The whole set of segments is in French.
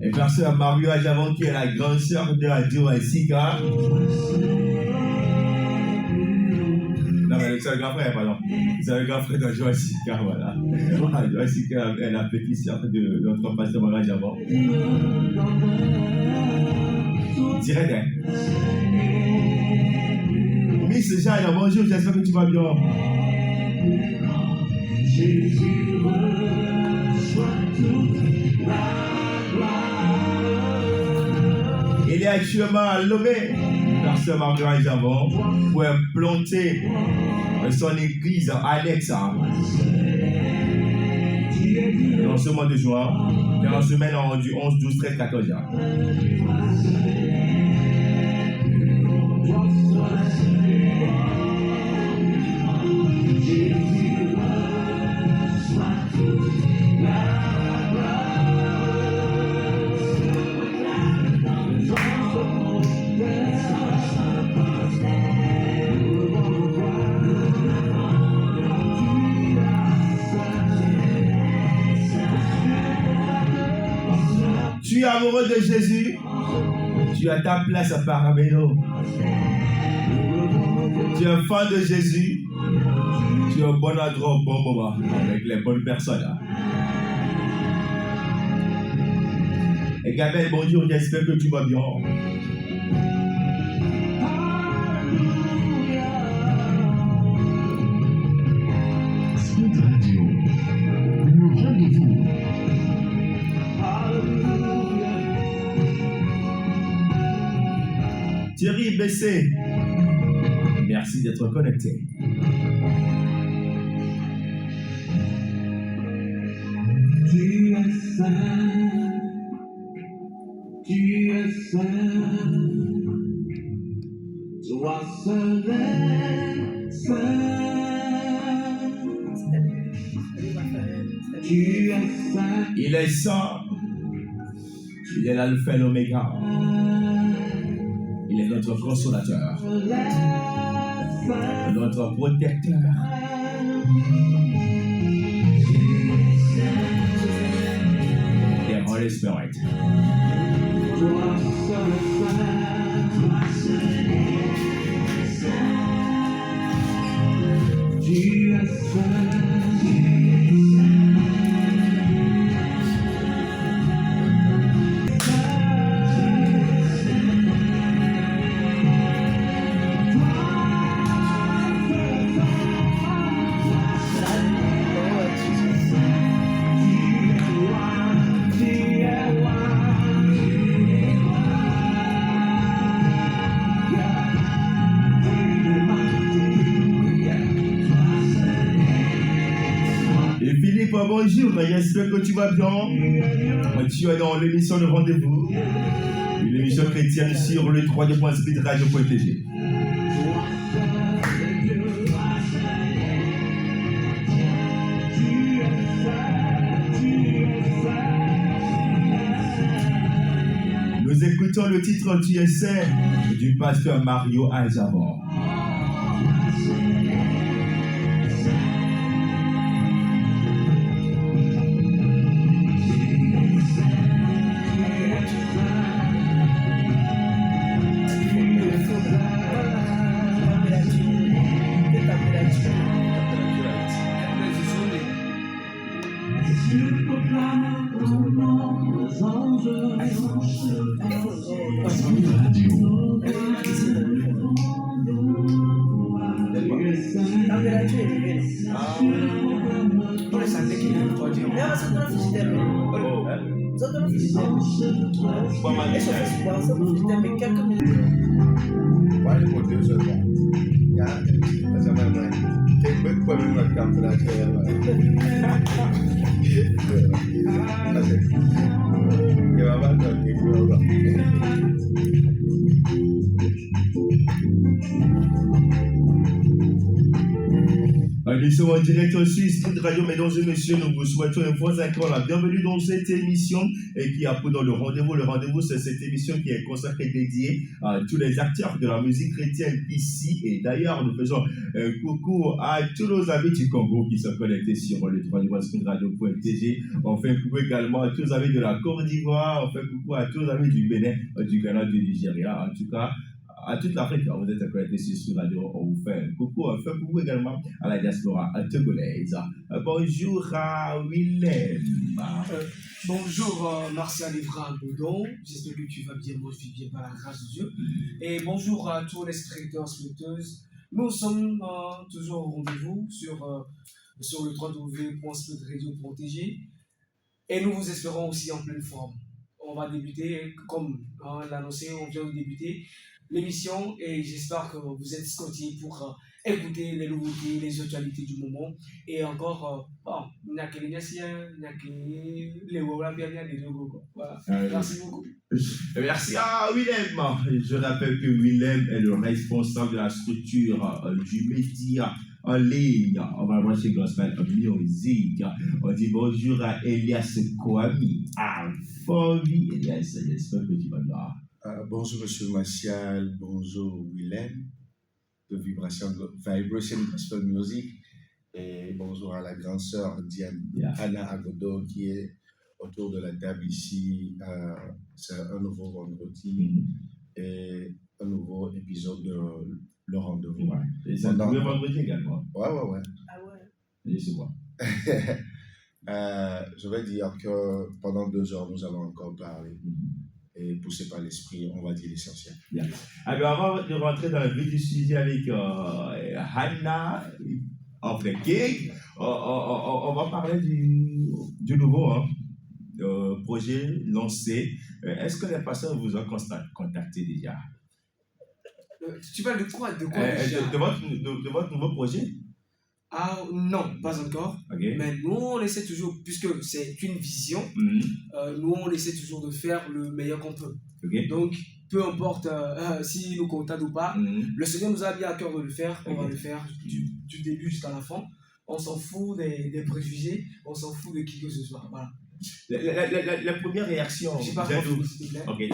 Et personne Mario Ajavon qui est la grande sœur de Radio Sika. Non, mais c'est le grand frère, pardon. C'est le grand frère de Radio Sika, voilà. Radio Sika est la petite sœur de notre pasteur Mario Ajavon. Direct, hein. Miss Jeanne, bonjour, j'espère que tu vas bien. Jésus reçoit toute la gloire. Il est actuellement à Lomé, pasteur Mario Ajavon, pour implanter son église à Alexa. Dans ce mois de juin, dans la semaine du 11, 12, 13, 14 ans. Tu es amoureux de Jésus, tu as ta place à Parameno. Tu es fan de Jésus, tu es au bon endroit, au bon moment, avec les bonnes personnes. Et Gabriel, bonjour, j'espère que tu vas bien. Thierry Bessé, merci d'être connecté. Tu es saint, tu es saint, toi seul es saint. Tu es saint, il est saint, il est l'alpha et l'oméga. Il est notre consolateur, notre protecteur. The Holy Spirit. Bonjour, j'espère que tu vas bien. Tu es dans l'émission de rendez-vous, une émission chrétienne sur le 3.speed radio.tg. Nous écoutons le titre Tu es saint du pasteur Mario Ajavon. Nous sommes en direct sur Spirit Radio, mesdames et messieurs, nous vous souhaitons une fois encore la bienvenue dans cette émission et qui a pris dans le rendez-vous. Le rendez-vous, c'est cette émission qui est consacrée, dédiée à tous les acteurs de la musique chrétienne ici. Et d'ailleurs, nous faisons un coucou à tous nos amis du Congo qui sont connectés sur le www.spirit-radio.tg. On fait un coucou également à tous nos amis de la Côte d'Ivoire. On fait un coucou à tous nos amis du Bénin, du Ghana, du Nigeria. En tout cas, à toute l'Afrique, vous êtes connectés sur Spirit Radio, on vous fait un coucou. On fait un coucou également à la diaspora togolaise. Bonjour à Willem. Bonjour Martial Evra Godon, j'espère que tu vas bien, moi je vis bien par la grâce de Dieu. Et bonjour à tous les spectateurs, spectateuses. Nous sommes toujours au rendez-vous sur le www.spirit-radio.tg et nous vous espérons aussi en pleine forme. On va débuter, comme l'annoncé, on vient de débuter l'émission et j'espère que vous êtes scotchés pour écouter les nouveautés, les actualités du moment. Et encore, il n'y a que les Nassiens, il n'y a que les Wawabia, il y a des logos. Voilà. Merci beaucoup. Merci à Willem. Je rappelle que Willem est le responsable de la structure du média en ligne. On va voir chez Gospel Music. On dit bonjour à Elias Kwami. Fovi, Elias, j'espère que tu vas bien. Bonjour Monsieur Martial, bonjour Willem de Vibration Gospel Music et bonjour à la grande sœur Diane Anna Agodo qui est autour de la table ici. C'est un nouveau vendredi et un nouveau épisode de Le Rendez-vous. Ouais. Et c'est un nouveau vendredi également. Ouais. Ah ouais. Et c'est moi. Je vais dire que pendant 2 heures, nous allons encore parler. Et poussé par l'esprit, on va dire l'essentiel. Yeah. Alors, avant de rentrer dans le vif du sujet avec Hannah of the King, on va parler du nouveau projet lancé. Est-ce que les pasteurs vous ont contacté déjà? Tu parles de quoi, déjà de votre nouveau projet? Ah non, pas encore. Okay. Mais nous, on essaie toujours, puisque c'est une vision, nous, on essaie toujours de faire le meilleur qu'on peut. Okay. Donc, peu importe si nous contactent ou pas, le Seigneur nous a mis à cœur de le faire, on va le faire du début jusqu'à la fin. On s'en fout des préjugés, on s'en fout de qui que ce soit. Voilà. La première réaction. Je sais pas comment s'il te plaît. Okay.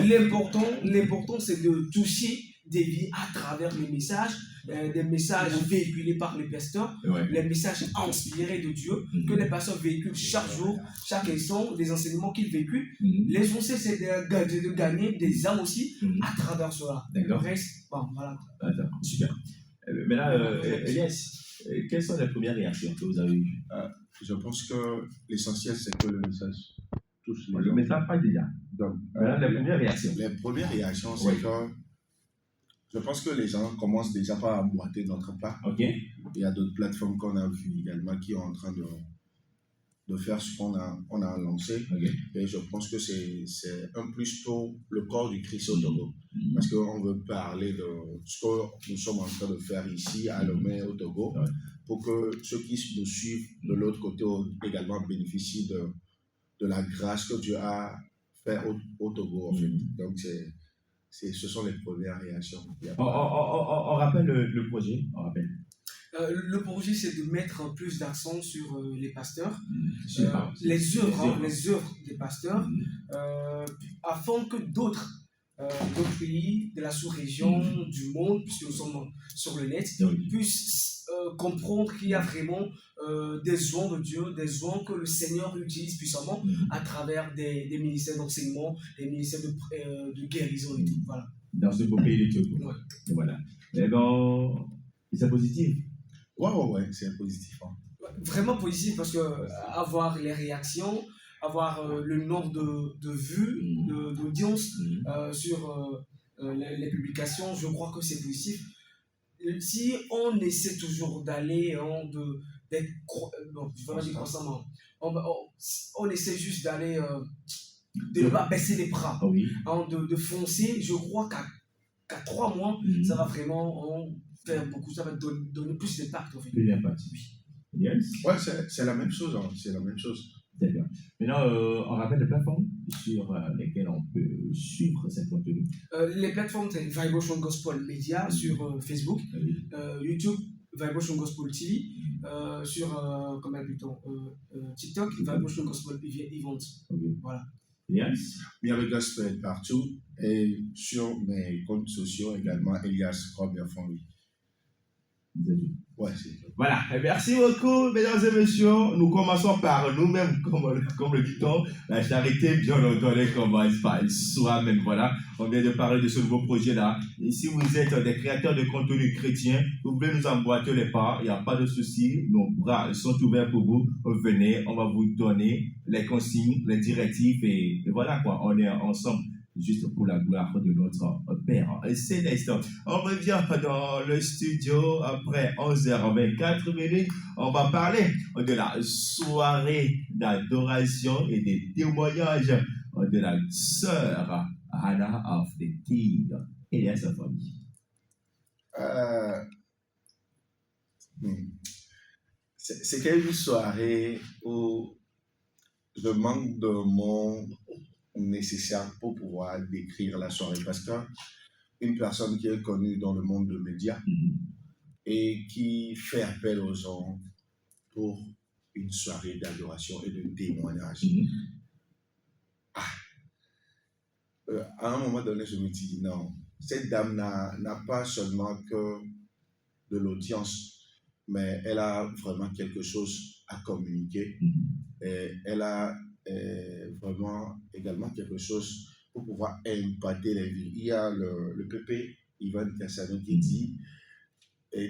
L'important, c'est de toucher des vies à travers les messages, des messages véhiculés par les pasteurs, les messages inspirés de Dieu, que les pasteurs véhiculent chaque jour, chaque instant, les enseignements qu'ils véhiculent. L'essentiel, c'est de gagner des âmes aussi à travers cela. Le reste, voilà. D'accord, super. Maintenant, Elias, quelles sont les premières réactions que vous avez eues? Je pense que l'essentiel, c'est que le message touche les gens. Le message pas déjà. Donc, les premières réactions. Les premières réactions, c'est que je pense que les gens commencent déjà par emboîter notre pas. Okay. Il y a d'autres plateformes qu'on a vues également qui sont en train de faire ce qu'on a lancé. Okay. Et je pense que c'est un plus pour le corps du Christ au Togo. Parce qu'on veut parler de ce que nous sommes en train de faire ici à Lomé au Togo, pour que ceux qui nous suivent de l'autre côté également bénéficient de la grâce que Dieu a fait au Togo. En fait. Donc ce sont les premières réactions. On rappelle le projet. Le projet, c'est de mettre plus d'accent sur les pasteurs, les œuvres des pasteurs, afin que d'autres pays de la sous-région, du monde, puisque nous sommes sur le net, puissent comprendre qu'il y a vraiment des oins de Dieu, des oins que le Seigneur utilise puissamment à travers des ministères d'enseignement, des ministères de guérison et tout. Voilà. Dans ce beau pays de Togo. Ouais. Voilà. Et donc, c'est positif. Ouais, c'est positif. Hein. Vraiment positif parce que avoir les réactions, avoir le nombre de vues, d'audience sur les publications, je crois que c'est positif. Si on essaie toujours d'aller on essaie juste d'aller de ne pas baisser les bras, de foncer, je crois qu'à 3 mois, ça va vraiment faire beaucoup, ça va donner plus d'impact en fait. Plus d'impact, oui. Yes. Ouais, c'est la même chose, c'est la même chose. D'accord. Maintenant, on rappelle les plateformes sur lesquelles on peut suivre cette contenu. Les plateformes, c'est Vibration Gospel Media sur Facebook, YouTube, Vibration Gospel TV, sur comment appelle-t-on, TikTok, Vibration Gospel Event. Okay. Voilà. Yes. Miabe Gospel partout et sur mes comptes sociaux également, Elias Robert Fonly. Ouais, c'est ça. Voilà, et merci beaucoup, mesdames et messieurs. Nous commençons par nous-mêmes, comme le dit-on. La charité, bien entendu, commence par soi-même. Voilà, on vient de parler de ce nouveau projet-là. Et si vous êtes des créateurs de contenu chrétien, vous pouvez nous emboîter les pas. Il n'y a pas de souci. Nos bras sont ouverts pour vous. Venez, on va vous donner les consignes, les directives. Et voilà quoi, on est ensemble. Juste pour la gloire de notre Père Céleste. On revient dans le studio après 11h24 minutes. On va parler de la soirée d'adoration et des témoignages de la sœur Hannah of the King et à sa famille. C'était une soirée où je manque de mots nécessaire pour pouvoir décrire la soirée, parce qu'une personne qui est connue dans le monde des médias et qui fait appel aux gens pour une soirée d'adoration et de témoignage. À un moment donné, je me dis non, cette dame n'a pas seulement que de l'audience, mais elle a vraiment quelque chose à communiquer. Et elle a vraiment également quelque chose pour pouvoir impacter les vies. Il y a le PP, Ivan Cassano, qui dit,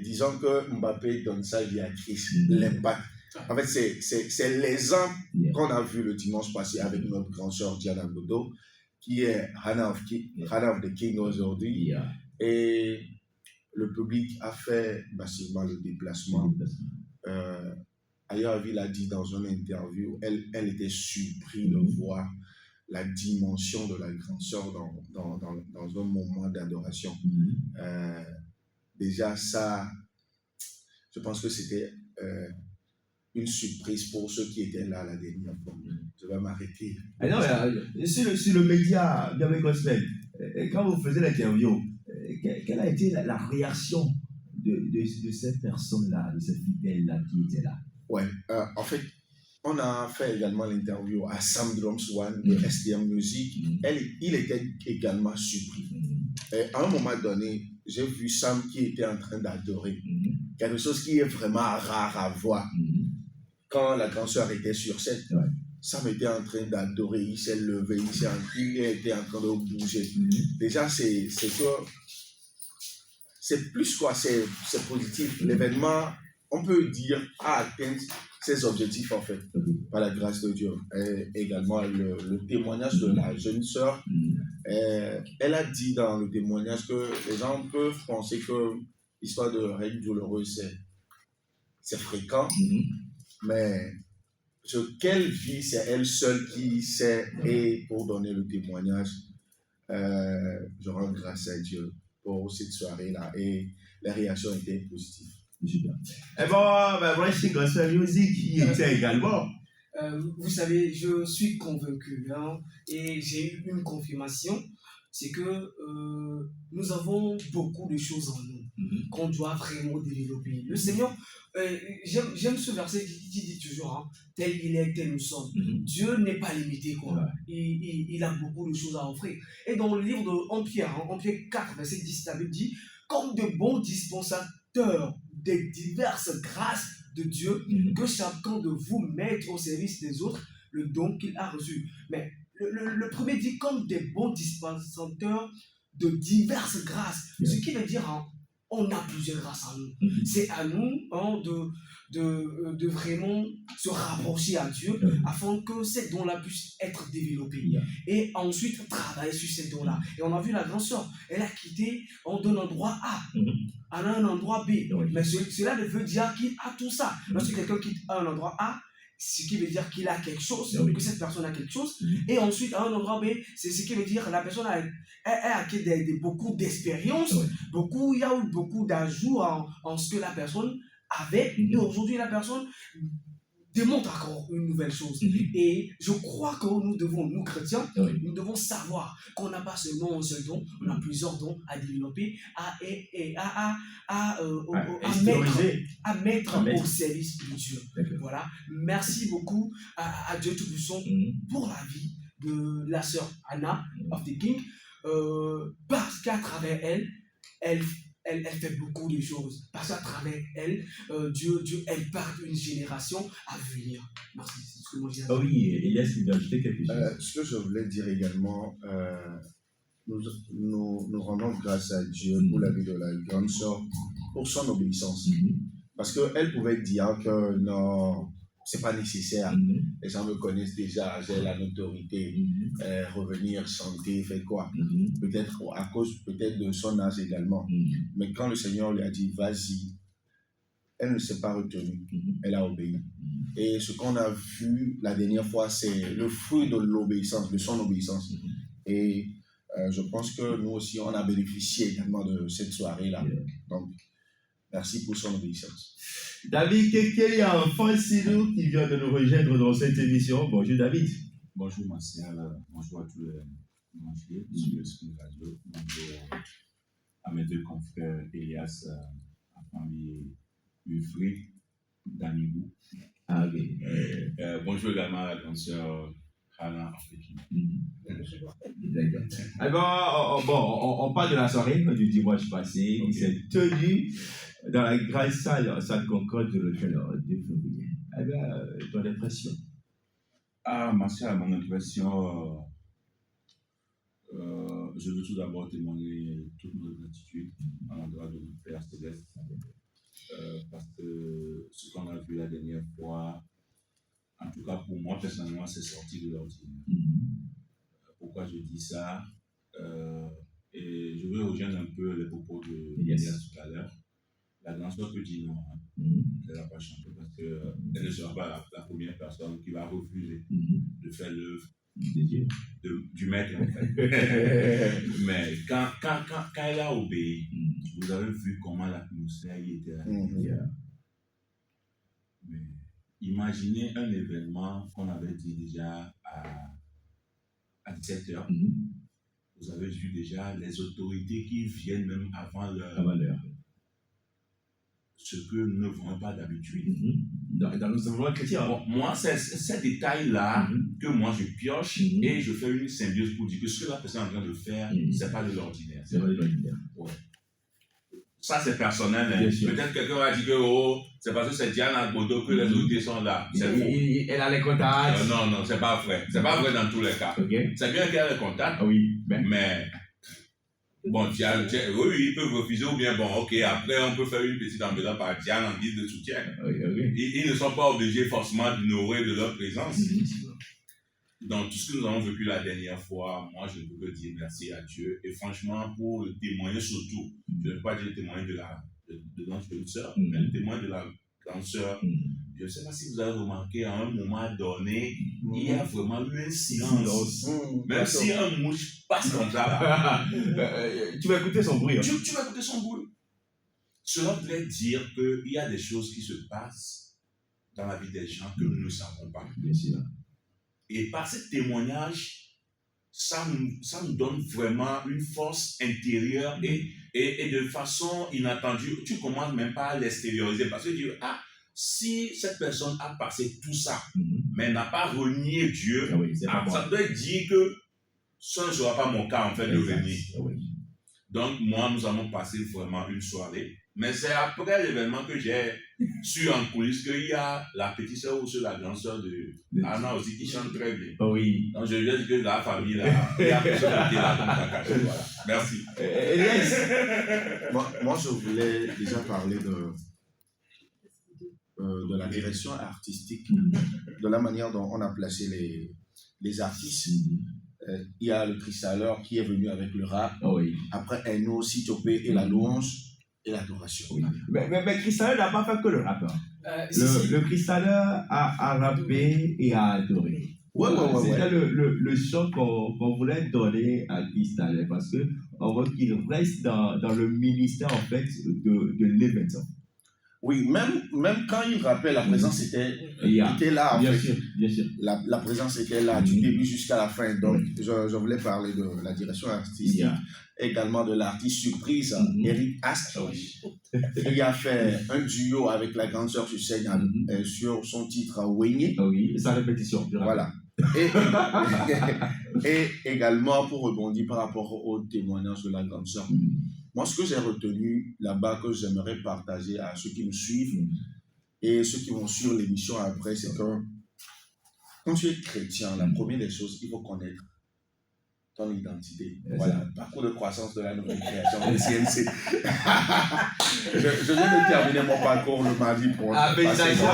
disons que Mbappé donne sa vie à Christ, l'impact. En fait, c'est l'exemple qu'on a vu le dimanche passé avec notre grande sœur Diana Godo, qui est Hannah of the King aujourd'hui. Et le public a fait massivement le déplacement. Ailleurs, il a dit dans une interview, elle était surprise de voir la dimension de la grande sœur dans un moment d'adoration. Déjà, ça, je pense que c'était une surprise pour ceux qui étaient là la dernière fois. Je vais m'arrêter. Sur le média, Miabe Gospel, quand vous faisiez l'interview, quelle a été la réaction de cette personne-là, de cette fidèle-là qui était là? Ouais, en fait, on a fait également l'interview à Sam Drums One de STM Music. Il était également surpris. Et à un moment donné, j'ai vu Sam qui était en train d'adorer. Quelque chose qui est vraiment rare à voir. Quand la grande sœur était sur scène, Sam était en train d'adorer. Il s'est levé, il était en train de bouger. Déjà, c'est plus quoi, c'est positif. L'événement, on peut dire, a atteint ses objectifs en fait, par la grâce de Dieu. Et également le témoignage de la jeune sœur, elle a dit dans le témoignage que les gens peuvent penser que l'histoire de règne douloureuse, c'est fréquent, mais ce qu'elle vit, c'est elle seule qui sait, et pour donner le témoignage, je rends grâce à Dieu pour cette soirée-là, et les réactions étaient positives. Super. Et bon, Vibration Gospel Music y était également. Vous savez, je suis convaincu, et j'ai eu une confirmation, c'est que nous avons beaucoup de choses en nous qu'on doit vraiment développer. Le Seigneur, j'aime ce verset qui dit toujours, tel il est, tel nous sommes. Dieu n'est pas limité, quoi. Il a beaucoup de choses à offrir. Et dans le livre de en Pierre 4, verset 10, la Bible dit, comme de bons dispensateurs des diverses grâces de Dieu, que chacun de vous mette au service des autres le don qu'il a reçu. Mais le premier dit comme des bons dispensateurs de diverses grâces. Ce qui veut dire, on a plusieurs grâces en nous. C'est à nous de vraiment se rapprocher à Dieu afin que ces dons-là puissent être développés. Et ensuite, travailler sur ces dons-là. Et on a vu la grande sœur, elle a quitté d'un endroit A à un endroit B. Mais cela veut dire qu'il a tout ça. Lorsque quelqu'un quitte un endroit A, ce qui veut dire qu'il a quelque chose, que cette personne a quelque chose. Et ensuite, à un endroit B, c'est ce qui veut dire que la personne a acquis beaucoup d'expérience, il y a eu beaucoup d'ajouts en ce que la personne avait. Et aujourd'hui, la personne démontre encore une nouvelle chose. Et je crois que nous chrétiens, nous devons savoir qu'on n'a pas seulement un seul don, on a plusieurs dons à développer, à mettre au service de Dieu. Voilà. Merci beaucoup à Dieu Tout-Puissant pour la vie de la sœur Anna of the King, parce qu'à travers elle fait beaucoup de choses. Parce qu'à travers elle, Dieu impacte une génération à venir. Merci, c'est ce que moi j'ai à dire. Oui, Elias, il va ajouter quelque chose. Ce que je voulais dire également, nous rendons grâce à Dieu pour la vie de la grande sœur, pour son obéissance. Parce qu'elle pouvait dire que non, c'est pas nécessaire. Les gens me connaissent déjà, j'ai la notoriété, revenir chanter, faire quoi. Peut-être à cause de son âge également. Mais quand le Seigneur lui a dit vas-y, elle ne s'est pas retenue, elle a obéi. Et ce qu'on a vu la dernière fois, c'est le fruit de l'obéissance, de son obéissance. Et je pense que nous aussi, on a bénéficié également de cette soirée-là. Donc, merci pour son obéissance. David Keke, enfant Silou qui vient de nous rejoindre dans cette émission. Bonjour David. Bonjour Martial, bonjour à tous les branchés sur le School Radio. Bonjour à mes deux confrères Elias, à famille Ufri, Danibou. Ah oui. Bonjour également à la grande sœur Hannah Afriki. D'accord. Alors, on parle de la soirée du dimanche passé qui s'est tenue dans la grande salle Concorde de l'hôtel de février. Alors, ton impression? Ah, Martial, mon impression, je veux tout d'abord témoigner toute notre gratitude à l'endroit de notre Père Céleste, parce que ce qu'on a vu la dernière fois, en tout cas pour moi personnellement, c'est sorti de l'ordinaire. Pourquoi je dis ça? Et je veux rejoindre un peu les propos de Elias tout à l'heure. La grande sœur peut dire non, elle n'a pas chanté parce qu'elle ne sera pas la première personne qui va refuser de faire l'œuvre du maître en fait. Mais quand elle a obéi, vous avez vu comment l'atmosphère y était à l'intérieur. Mais imaginez un événement qu'on avait dit déjà à 17h. Vous avez vu déjà les autorités qui viennent même avant l'heure. Ce que nous ne voyons pas d'habitude. Dans nos environnements chrétiens. Bon, moi, c'est ces détails-là que moi je pioche et je fais une symbiose pour dire que ce que la personne est en train de faire, c'est pas de l'ordinaire. C'est pas de l'ordinaire. Ouais. Ça, c'est personnel. Hein. Peut-être quelqu'un va dire que c'est parce que c'est Diana Bodo que les autorités sont là. C'est faux. Elle a les contacts. Non, c'est pas vrai. C'est pas vrai dans tous les cas. Okay. C'est bien qu'elle a les contacts. Oui. Mais bon, oui, ils peuvent refuser ou bien, bon, ok, après on peut faire une petite enveloppe par Diane en guise de soutien. Ils ne sont pas obligés forcément d'ignorer de leur présence. Donc, tout ce que nous avons vécu la dernière fois, moi, je ne peux que dire merci à Dieu. Et franchement, pour le témoigner surtout, je ne veux pas dire le témoin de notre sœur, mais le témoin de la grande sœur. Je ne sais pas si vous avez remarqué, à un moment donné, il y a vraiment eu un silence. Même si un mouche passe comme ça, là. Tu vas écouter son bruit. Hein. Tu vas écouter son bruit. Cela voudrait dire qu'il y a des choses qui se passent dans la vie des gens que nous ne savons pas. Bien sûr. Et par ce témoignage, ça nous donne vraiment une force intérieure et de façon inattendue, tu ne commences même pas à l'extérioriser parce que tu dis, si cette personne a passé tout ça, mais n'a pas renié Dieu, ça doit dire que ce ne sera pas mon cas en fait de venir. Donc moi, nous avons passé vraiment une soirée, mais c'est après l'événement que j'ai su en coulisses qu'il y a la petite sœur ou la grande sœur de Anna aussi qui chante très bien. Oui. Donc je veux dire que la famille là, il y a personne qui est là comme ça caché. Voilà. Merci. Moi, je voulais déjà parler de la direction artistique, de la manière dont on a placé les artistes. Il y a le cristaleur qui est venu avec le rap. Après, Eno, Sitopé et la louange et l'adoration. Mais Cristaleur n'a pas fait que le rap. Le Cristaleur a rappé et a adoré. C'était le chant qu'on voulait donner à Cristaleur parce qu'on veut qu'il reste dans le ministère en fait de l'événement. Oui, même quand il rappelle, la présence était là. En bien fait. sûr, bien sûr. La présence était là du début jusqu'à la fin. Donc, je voulais parler de la direction artistique, également de l'artiste surprise, Eric Ask, qui a fait un duo avec la grande sœur sur scène sur son titre Wenye. Oui, sa répétition. Voilà. Et également, pour rebondir par rapport au témoignage de la grande sœur, moi, ce que j'ai retenu là-bas, que j'aimerais partager à ceux qui nous suivent et ceux qui vont suivre l'émission après, c'est que quand tu es chrétien, la première des choses, il faut connaître ton identité. Voilà, parcours de croissance de la nouvelle création, le CNC. je viens de terminer mon parcours le mardi pour félicitations.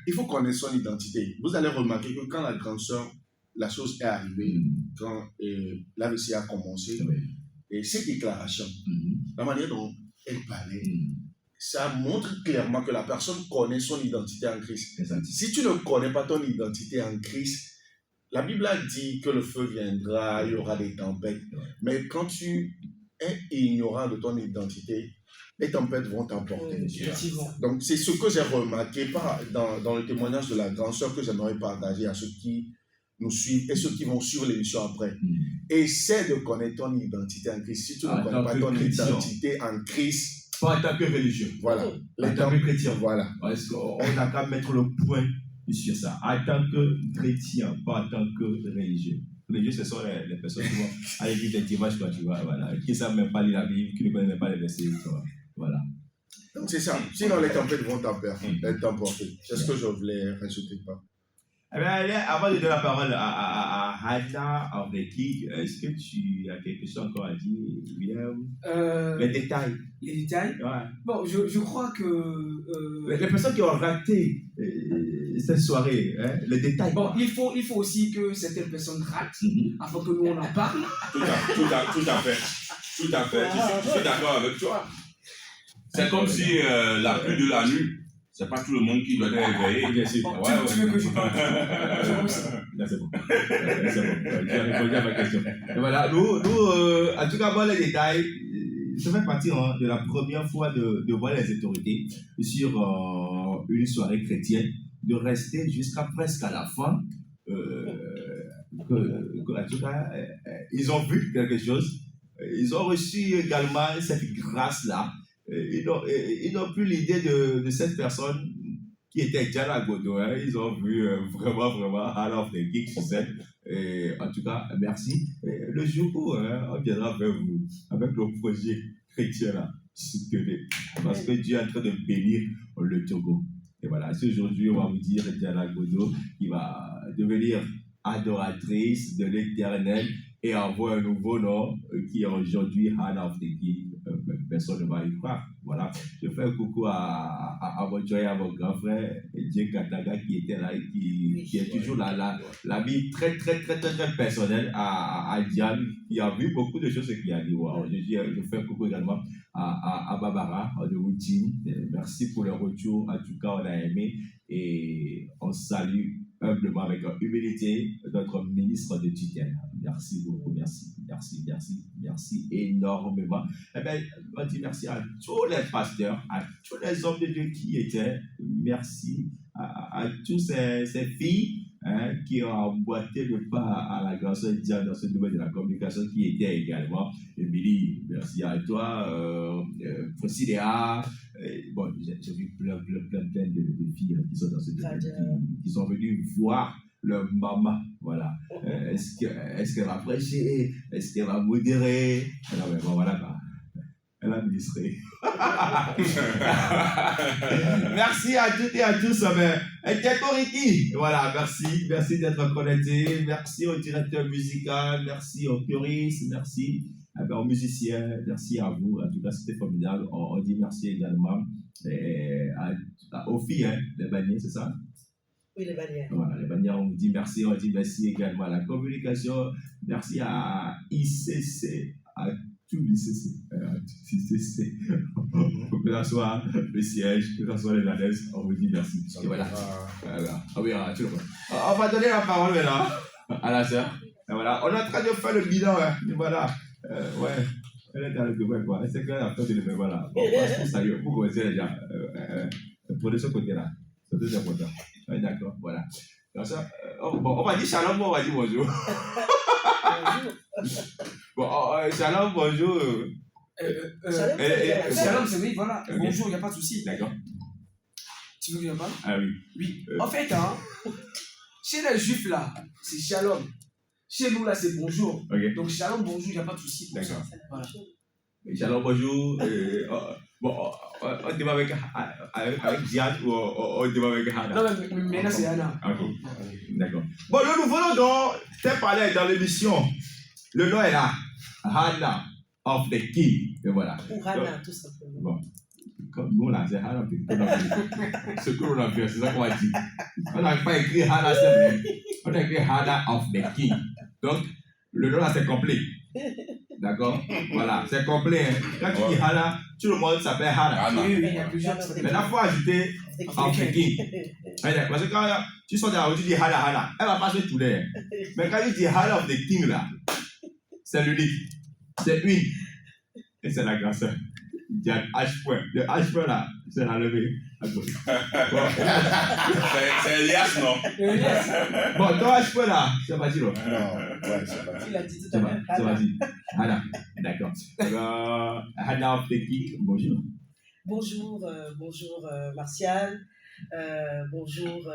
Il faut connaître son identité. Vous allez remarquer que quand la grande sœur, la chose est arrivée, quand l'AVC a commencé, et ces déclarations, la manière dont elle parlait, ça montre clairement que la personne connaît son identité en Christ. Si tu ne connais pas ton identité en Christ, la Bible a dit que le feu viendra, il y aura des tempêtes. Mais quand tu es ignorant de ton identité, les tempêtes vont t'emporter. Donc c'est ce que j'ai remarqué dans le témoignage de la grande sœur que j'aimerais partager à ceux qui nous suivent et ceux qui vont suivre l'émission après. Essaie de connaître ton identité en Christ. Si tu ne connais pas ton identité en Christ, pas en tant que religieux. Voilà. En tant que chrétien. Voilà. Parce qu'on a qu'à mettre le point sur ça. En tant que chrétien, pas en tant que religieux. Religieux, ce sont les personnes qui vont à l'église des dimanches, tu vois, voilà, qui ne savent même pas lire la Bible, qui ne connaissent même pas les versets, tu vois. Voilà. Donc c'est ça. Sinon, les tempêtes vont t'emporter. C'est ce que je voulais rajouter. Eh bien, avant de donner la parole à Hannah Oreki, est-ce que tu as quelque chose encore à dire, William? Les détails. Les détails? Ouais. Bon, je crois que... Les personnes qui ont raté cette soirée, les détails. Bon, il faut aussi que certaines personnes ratent afin que nous on en parle. Tout à fait. Je suis d'accord avec toi. C'est comme si la pluie de la nuit, c'est pas tout le monde qui doit être réveillé. Bien sûr. Tu veux que je parle? Là, c'est bon. J'ai répondu à ma question. Et voilà, nous, en tout cas, moi, les détails, ça fait partie de la première fois de voir les autorités sur une soirée chrétienne, de rester jusqu'à presque à la fin. En tout cas, ils ont vu quelque chose. Ils ont reçu également cette grâce-là. Ils n'ont plus l'idée de cette personne qui était Diana Godot. Ils ont vu vraiment Hall of the Geeks sur scène. En tout cas, merci. Le jour où on viendra vers vous avec le projet chrétien là, parce que Dieu est en train de bénir le Togo. Et voilà, c'est aujourd'hui, on va vous dire Diana Godot qui va devenir adoratrice de l'Éternel et avoir un nouveau nom qui est aujourd'hui Hannah of the King. Personne ne va y croire. Voilà. Je fais un coucou à votre joie et à mon grand frère, Dieu Kataga, qui était là et qui est toujours là. L'ami très personnel à Diane, qui a vu beaucoup de choses et qui a dit wow. Je fais un coucou également à Barbara de Woutine. Merci pour le retour. En tout cas, on a aimé et on salue humblement avec humilité notre ministre de tutelle. Merci beaucoup, merci énormément. Eh bien, on dit merci à tous les pasteurs, à tous les hommes de Dieu qui étaient. Merci à tous ces filles qui ont emboîté le pas à la grâce de Dieu dans ce domaine de la communication, qui était également Émilie. Merci à toi, Priscilla. Bon, j'ai vu plein de filles qui sont dans ce domaine, qui sont venues voir leur maman. Voilà. Est-ce qu'elle va prêcher? Est-ce qu'elle va modérer? Non, mais bon, voilà, bah, elle a ministré. Merci à toutes et à tous. Voilà, merci d'être connecté. Merci au directeur musical, merci aux choristes, merci aux musiciens, merci à vous. En tout cas, c'était formidable. On dit merci également aux filles, les banniers, c'est ça? Oui, les bannières. Voilà, les bannières, on dit merci également à la communication, merci à ICC, à tout l'ICC, que ce soit le siège, que ce soit les adresses, on vous dit merci. Et voilà. Ah oui, tout le monde. On va donner la parole maintenant à la sœur. Voilà. On est en train de faire le bilan. Et voilà. Elle est dans le devoir, quoi. C'est qu'elle a fait de devoir là. Bon, parce que ça y est, vous connaissez les gens. Prenez ce côté-là. C'est très important. Ouais, d'accord, voilà. Donc ça, bon, on va dire shalom, on va dire bonjour. Bon, shalom, bonjour. Shalom, c'est oui, voilà. Ok. Bonjour, il n'y a pas de souci. D'accord. Tu veux que je parle? Ah oui. Oui. En fait, hein, chez les juifs là, c'est shalom. Chez nous là, c'est bonjour. Ok. Donc shalom, bonjour, il n'y a pas de souci pour ça. D'accord. Voilà. Shalom, bonjour. Bon, on débat avec Diane ou on débat avec Hana? Non, mais là, c'est Anna. Ok. D'accord. Bon, le nouveau nom dont tu parlé dans l'émission, le nom est là. Hana of the King. Et voilà. Ou Hana, tout simplement. Bon. Comme nous, là, c'est Hana of the King. Ce que l'on a fait, c'est ça qu'on va dire. On n'a pas écrit Hana, c'est vrai. On a écrit Hana of the King. Donc, le nom là, c'est complet. D'accord? Voilà, c'est complet. Hein. Quand tu dis Hana, tout le monde s'appelle Hana. Oui, il y a plusieurs. Maintenant, il faut ajouter of the King. Parce que quand tu sors de la route, tu dis Hana, elle va pas se tourner. Mais quand tu dis Hana of the King, là, c'est l'unique. C'est une. Et c'est la grâce. Il y a H point. Le H point là, c'est l'enlevé à gauche. Bon. C'est Elias, non? Bon, ton H point là, c'est pas Non, ouais, c'est pas Il a dit tout C'est à pas l'heure. c'est Hana. vas-y. Hana, d'accord. Hana of the King, bonjour. Bonjour, Martial. Bonjour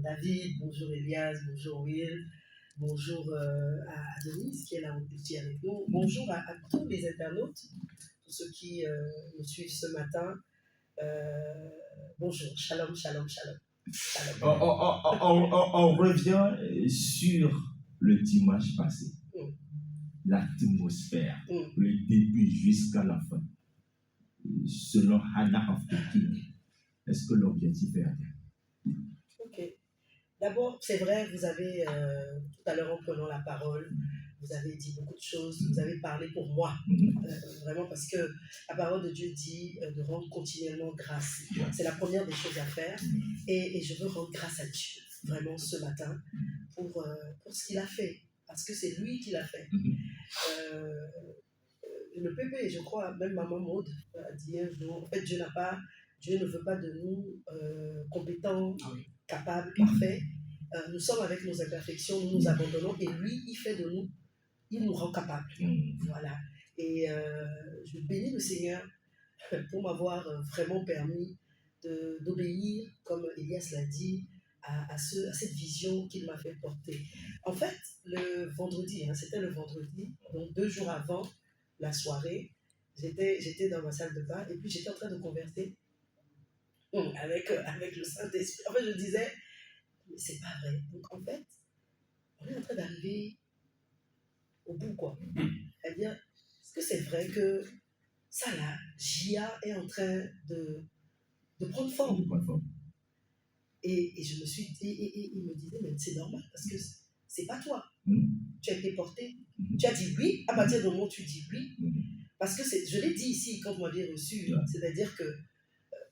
David. Bonjour Elias. Bonjour Will. Bonjour à Denise qui est là aussi avec nous. Bonjour à tous les internautes, tous ceux qui nous suivent ce matin. Bonjour, shalom, shalom, shalom. Shalom. On revient sur le dimanche passé. L'atmosphère, le début jusqu'à la fin. Selon Hana of the King, est-ce que l'objectif est atteint? Ok. D'abord, c'est vrai, vous avez, tout à l'heure en prenant la parole, vous avez dit beaucoup de choses, vous avez parlé pour moi, vraiment parce que la parole de Dieu dit de rendre continuellement grâce. C'est la première des choses à faire et je veux rendre grâce à Dieu, vraiment ce matin, pour ce qu'il a fait, parce que c'est lui qui l'a fait. Le pépé, je crois, même maman Maud a dit un jour, en fait, Dieu ne veut pas de nous compétents, capables, parfaits. Nous sommes avec nos imperfections, nous nous abandonnons et lui, il fait de nous, il nous rend capables. Voilà. Et je bénis le Seigneur pour m'avoir vraiment permis d'obéir, comme Elias l'a dit, à cette vision qu'il m'a fait porter. En fait, le vendredi, c'était le vendredi, donc 2 jours avant la soirée, j'étais dans ma salle de bain et puis j'étais en train de converser avec le Saint-Esprit. En fait, je disais, mais c'est pas vrai. Donc, en fait, on est en train d'arriver au bout, quoi. C'est-à-dire, est-ce que c'est vrai que ça, là, JA est en train de prendre forme? Et je me suis dit, et il me disait, mais c'est normal, parce que c'est pas toi. Tu as été porté. Tu as dit oui, à partir du moment où tu dis oui, parce que je l'ai dit ici quand vous m'aviez reçu, c'est-à-dire que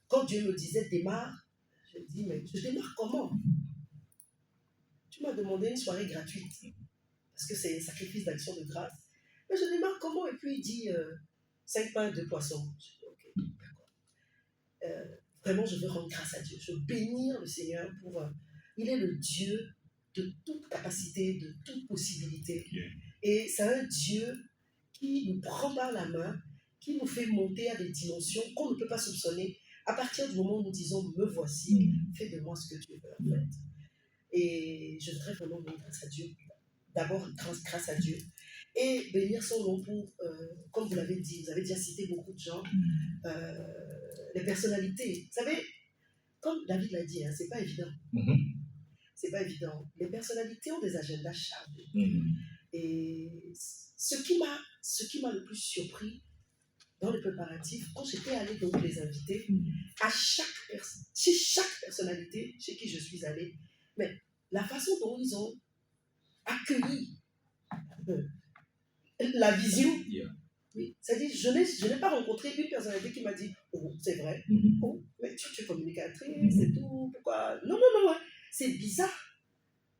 quand Dieu me disait démarre, je dis, mais je démarre comment? Tu m'as demandé une soirée gratuite, parce que c'est un sacrifice d'action de grâce. Mais je démarre comment? Et puis il dit 5 pains, 2 poissons. Je dis, ok, d'accord. Vraiment, je veux rendre grâce à Dieu. Je veux bénir le Seigneur pour... il est le Dieu de toute capacité, de toute possibilité. Et c'est un Dieu qui nous prend par la main, qui nous fait monter à des dimensions qu'on ne peut pas soupçonner à partir du moment où nous disons, me voici, fais de moi ce que tu veux, en fait. Et je voudrais vraiment rendre grâce à Dieu. D'abord, grâce à Dieu. Et bénir son nom pour, comme vous l'avez dit, vous avez déjà cité beaucoup de gens, les personnalités. Vous savez, comme David l'a dit, c'est pas évident. C'est pas évident. Les personnalités ont des agendas chargés. Et ce qui m'a le plus surpris dans le préparatif, quand j'étais allée donc les inviter, chez chaque personnalité chez qui je suis allée, mais la façon dont ils ont accueilli la vision, oui, c'est-à-dire je n'ai pas rencontré une personnalité qui m'a dit « Oh, c'est vrai, oh, mais tu es communicatrice, c'est tout, pourquoi ?» Non, c'est bizarre.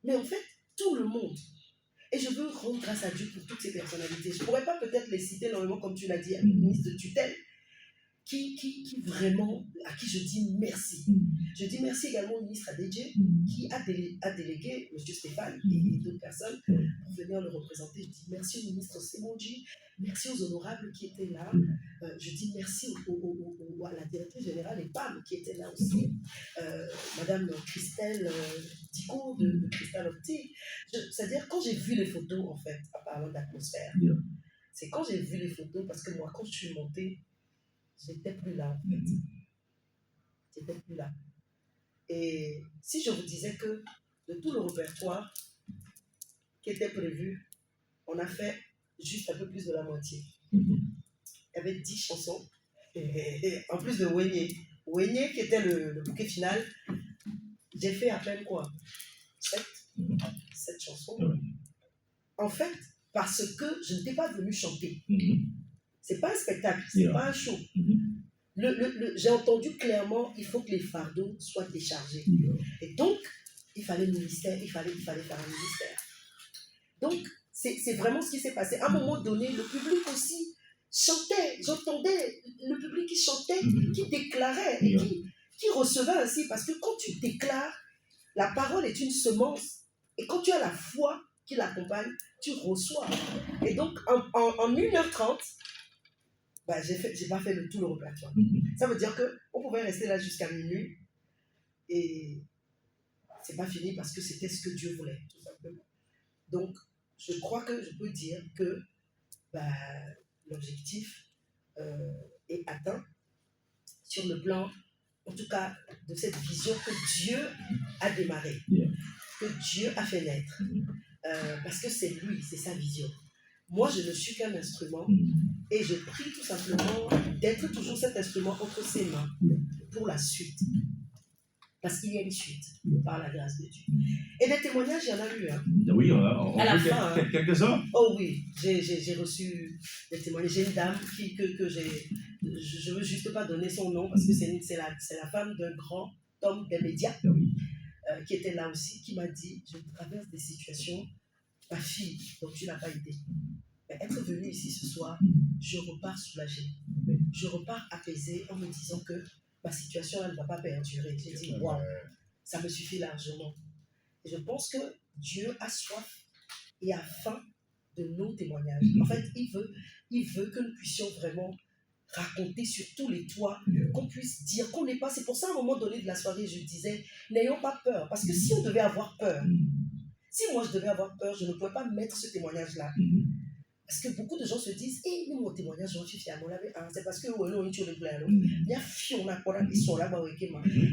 Mais en fait, tout le monde, Et je veux rendre grâce à Dieu pour toutes ces personnalités. Je ne pourrais pas peut-être les citer énormément, comme tu l'as dit, à ministre de tutelle, qui vraiment, à qui je dis merci. Je dis merci également au ministre Adedje, qui a délégué M. Stéphane et d'autres personnes pour venir le représenter. Je dis merci au ministre Semonji, merci aux honorables qui étaient là. Je dis merci à la directrice générale et PAM qui était là aussi. Madame Christelle Dico de Crystal Optique. C'est-à-dire, quand j'ai vu les photos, en fait, en parlant d'atmosphère, c'est quand j'ai vu les photos, parce que moi, quand je suis montée, j'étais plus là, en fait. J'étais plus là. Et si je vous disais que de tout le répertoire qui était prévu, on a fait juste un peu plus de la moitié. Il y avait 10 chansons, en plus de Wenye. Wenye, qui était le bouquet final, j'ai fait à peine quoi 7 chansons. En fait, parce que je n'étais pas venue chanter. C'est pas un spectacle, c'est pas un show. J'ai entendu clairement, il faut que les fardeaux soient déchargés. Et donc, il fallait le ministère, il fallait faire un ministère. Donc, c'est vraiment ce qui s'est passé. À un moment donné, le public aussi chantait. J'entendais le public qui chantait, qui déclarait et qui recevait ainsi. Parce que quand tu déclares, la parole est une semence. Et quand tu as la foi qui l'accompagne, tu reçois. Et donc, en 1h30, bah, j'ai pas fait tout le répertoire. Ça veut dire qu'on pouvait rester là jusqu'à minuit et c'est pas fini parce que c'était ce que Dieu voulait, tout simplement. Donc, je crois que je peux dire que bah, l'objectif est atteint sur le plan, en tout cas, de cette vision que Dieu a démarrée, que Dieu a fait naître. Parce que c'est lui, c'est sa vision. Moi, je ne suis qu'un instrument et je prie tout simplement d'être toujours cet instrument entre ses mains pour la suite. Parce qu'il y a une suite par la grâce de Dieu. Et des témoignages, il y en a eu. Hein. Oui, on à la peut fin, quelques-uns. Oh oui, j'ai reçu des témoignages. J'ai une dame que j'ai... Je ne veux juste pas donner son nom parce que c'est la femme d'un grand homme des médias qui était là aussi, qui m'a dit, je traverse des situations, ma fille, dont tu n'as pas idée. Mais être venue ici ce soir, je repars soulagée. Je repars apaisée en me disant que ma situation elle ne va pas perdurer. J'ai dit, waouh, ça me suffit largement. Et je pense que Dieu a soif et a faim de nos témoignages. En fait, il veut que nous puissions vraiment raconter sur tous les toits, qu'on puisse dire qu'on n'est pas... C'est pour ça, à un moment donné de la soirée, je disais, n'ayons pas peur. Parce que si on devait avoir peur, si moi je devais avoir peur, je ne pouvais pas mettre ce témoignage-là. Parce que beaucoup de gens se disent, eh, nous, mon témoignage, j'en suis fier. C'est parce que,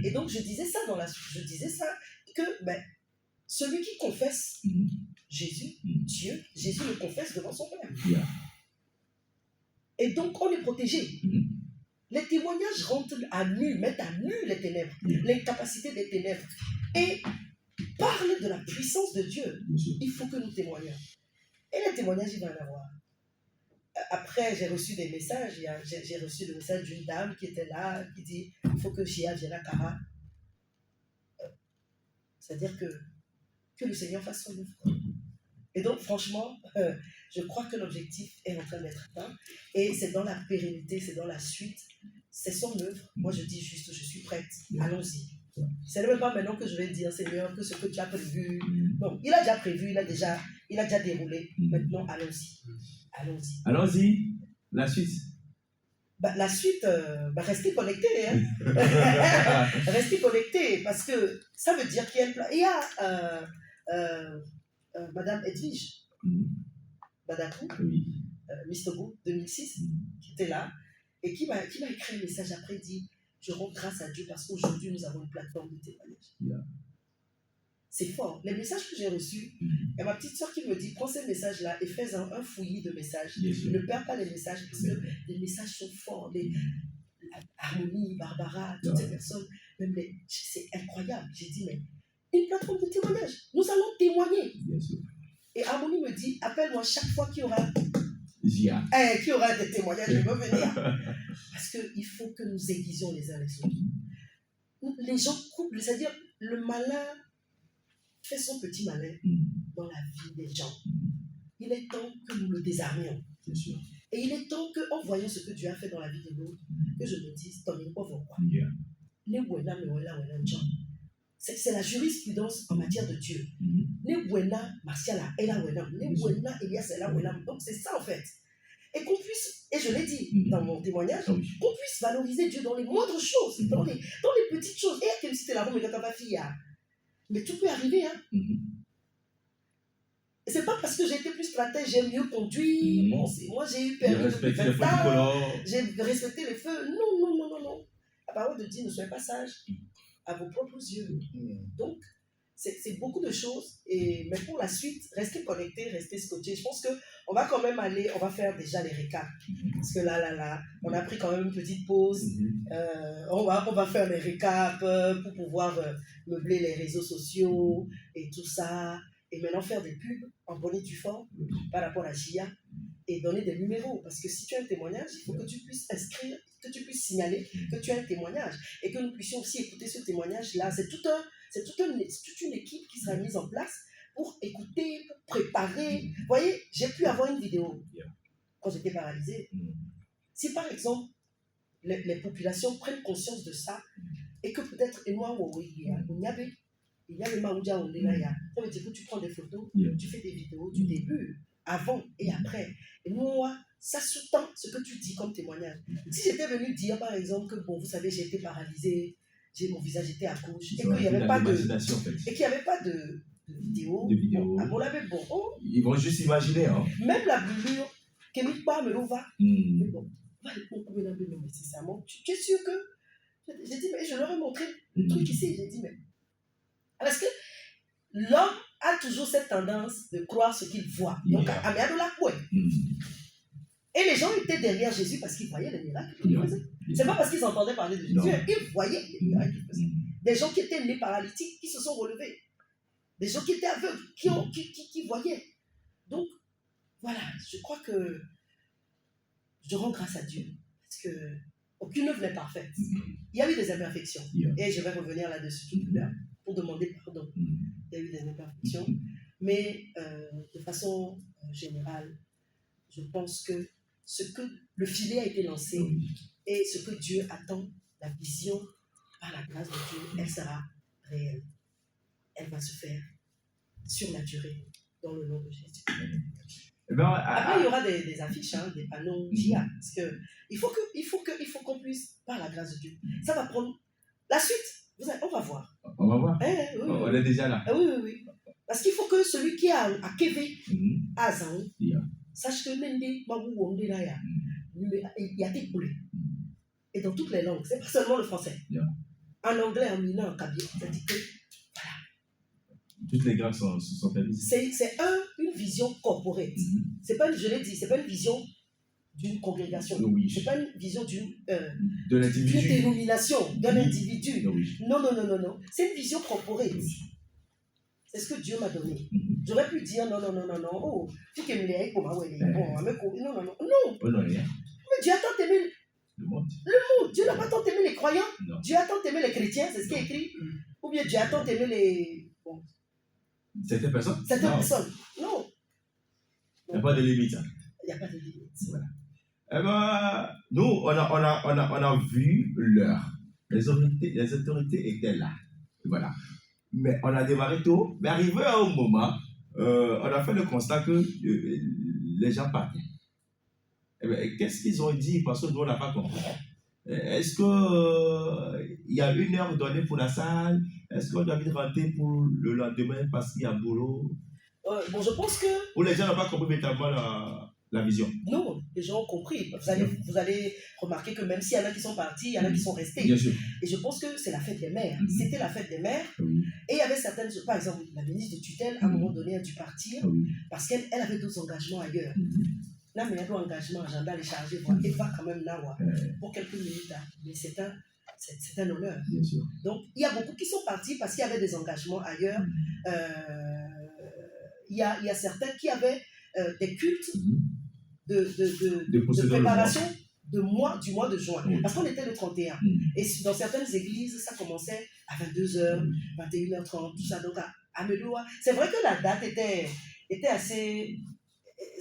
et donc, je disais ça que ben, celui qui confesse Jésus, Dieu, Jésus le confesse devant son Père. Et donc, on est protégé. Les témoignages mettent à nu les ténèbres, l'incapacité des ténèbres. Et parlent de la puissance de Dieu. Il faut que nous témoignions. Et les témoignages, il va en avoir. Après, j'ai reçu des messages. J'ai reçu le message d'une dame qui était là, qui dit il faut que Chia vienne à Kara. C'est-à-dire que le Seigneur fasse son œuvre. Et donc, franchement, je crois que l'objectif est en train d'être atteint. Et c'est dans la pérennité, c'est dans la suite. C'est son œuvre. Moi, je dis juste, je suis prête. Allons-y. Ce n'est même pas maintenant que je vais dire, Seigneur, que ce que tu as prévu. Non, il a déjà prévu, il a déjà déroulé. Maintenant, allons-y. Allons-y. Allons-y. La suite. La suite, restez connectés. Hein. Restez connectés, parce que ça veut dire qu'il y a un plan. Il y a Madame Edwige Badakou, Miss Togo 2006, qui était là, et qui m'a écrit un message après, dit je rends grâce à Dieu parce qu'aujourd'hui nous avons une plateforme de témoignage. C'est fort. Les messages que j'ai reçus, il y a ma petite soeur qui me dit prends ces messages-là et fais un fouillis de messages. Ne perds pas les messages parce que les messages sont forts. Harmonie, Barbara, toutes ces personnes, même c'est incroyable. J'ai dit mais une plateforme de témoignage, nous allons témoigner. Et Harmonie me dit appelle-moi chaque fois qu'il y aura des témoignages, je veux venir. Parce qu'il faut que nous aiguisions les uns les autres. Les gens couplent, c'est-à-dire le malin fait son petit malin dans la vie des gens. Il est temps que nous le désarmions. C'est sûr. Et il est temps qu'en voyant ce que Dieu a fait dans la vie de l'autre, que je me dise, t'en es pas pourquoi. C'est la jurisprudence en matière de Dieu. Donc c'est ça en fait. Et qu'on puisse, et je l'ai dit dans mon témoignage, qu'on puisse valoriser Dieu dans les moindres choses, dans les petites choses. Et comme si c'était la roue, mais tout peut arriver. Hein. Et c'est pas parce que j'ai été plus stratège, j'ai mieux conduit. Bon, moi j'ai eu permis de faire j'ai respecté les feux. Non. La parole de Dieu, ne soyez pas sage à vos propres yeux. Donc, c'est beaucoup de choses. Mais pour la suite, restez connectés, restez scotchés. Je pense qu'on va quand même aller, on va faire déjà les récaps. Parce que là, on a pris quand même une petite pause. On va faire les récaps pour pouvoir meubler les réseaux sociaux et tout ça. Et maintenant faire des pubs en bonne et due forme par rapport à JIA et donner des numéros. Parce que si tu as un témoignage, il faut que tu puisses inscrire, que tu puisses signaler que tu as un témoignage et que nous puissions aussi écouter ce témoignage-là. C'est toute une équipe qui sera mise en place pour écouter, pour préparer. Vous voyez, j'ai pu avoir une vidéo quand j'étais paralysée. Si par exemple, les populations prennent conscience de ça et que peut-être, et moi, il y a le Maoudia Ondélaya. Ça veut dire que tu prends des photos, tu fais des vidéos du début, avant et après. Et moi, ça sous-tend ce que tu dis comme témoignage. Si j'étais venu dire, par exemple, que bon, vous savez, j'ai été paralysée, mon visage était à gauche, et qu'il n'y avait pas de vidéo. Bon, ils vont juste imaginer. Hein. Même la brûlure, qui n'est pas me l'ova. Mais bon, nécessairement. Tu es sûr que. J'ai dit, mais je leur ai montré le truc ici. J'ai dit, mais. Parce que l'homme a toujours cette tendance de croire ce qu'il voit. Donc, et les gens étaient derrière Jésus parce qu'ils voyaient les miracles qu'il faisait. C'est pas parce qu'ils entendaient parler de Jésus, ils voyaient les miracles qu'il faisait. Des gens qui étaient nés paralytiques, qui se sont relevés. Des gens qui étaient aveugles, qui voyaient. Donc, voilà, je crois que je rends grâce à Dieu. Parce que aucune œuvre n'est parfaite. Il y a eu des imperfections. Et je vais revenir là-dessus tout à l'heure pour demander pardon. Il y a eu des imperfections. Mais de façon générale, je pense que le filet a été lancé et ce que Dieu attend, la vision, par la grâce de Dieu, elle sera réelle. Elle va se faire surnaturelle dans le nom de Jésus. Après, il y aura des affiches, des panneaux JIA. Parce que il faut qu'on puisse, par la grâce de Dieu, ça va prendre la suite. On va voir. On va voir. Oui. On est déjà là. Oui. Parce qu'il faut que celui qui est à Kévé, à Zaou, sache que il y a des poulets. Et dans toutes les langues, c'est pas seulement le français. En anglais, en minant, en kabyle, ça dit que voilà. Toutes les grâces sont permises. C'est une vision corporate. C'est pas, je l'ai dit, c'est pas une vision d'une congrégation. C'est pas une vision d'une dénomination, d'un individu. Non. C'est une vision corporate. C'est ce que Dieu m'a donné. J'aurais pu dire non. Oh, tu me l'as pour non. Mais Dieu a tant aimé le monde. Dieu n'a pas tant aimé les croyants. Non. Dieu a tant aimé les chrétiens, c'est ce qui est écrit. Ou bien Dieu a tant aimé les. Bon. Certaines personnes. Non. Il n'y a pas de limite. Il n'y a pas de limite. Voilà. Eh ben, nous, on a vu l'heure. Les autorités étaient là. Voilà. Mais on a démarré tôt. Mais arrivé à un moment, on a fait le constat que les gens partaient. Eh bien, qu'est-ce qu'ils ont dit? Parce que nous, on n'a pas compris. Est-ce qu'il y a une heure donnée pour la salle? Est-ce qu'on doit vite rentrer pour le lendemain parce qu'il y a boulot? Bon, je pense que... Ou les gens n'ont pas compris véritablement la vision? Non, les gens ont compris. Vous allez remarquer que même s'il y en a qui sont partis, il y en a qui sont restés. Bien sûr. Et je pense que c'est la fête des mères. C'était la fête des mères. Et il y avait certaines... Par exemple, la ministre de tutelle, à un moment donné, a dû partir parce qu'elle avait d'autres engagements ailleurs. Là, mais il y a d'autres engagements, agenda, les charger, et va quand même là, pour quelques minutes. Mais c'est un honneur. Bien sûr. Donc, il y a beaucoup qui sont partis parce qu'il y avait des engagements ailleurs. Il y a certains qui avaient des cultes de préparation du mois de juin. Parce qu'on était le 31. Et dans certaines églises, ça commençait à 22h, 21h30, tout ça. Donc, à Ameloa. C'est vrai que la date était assez...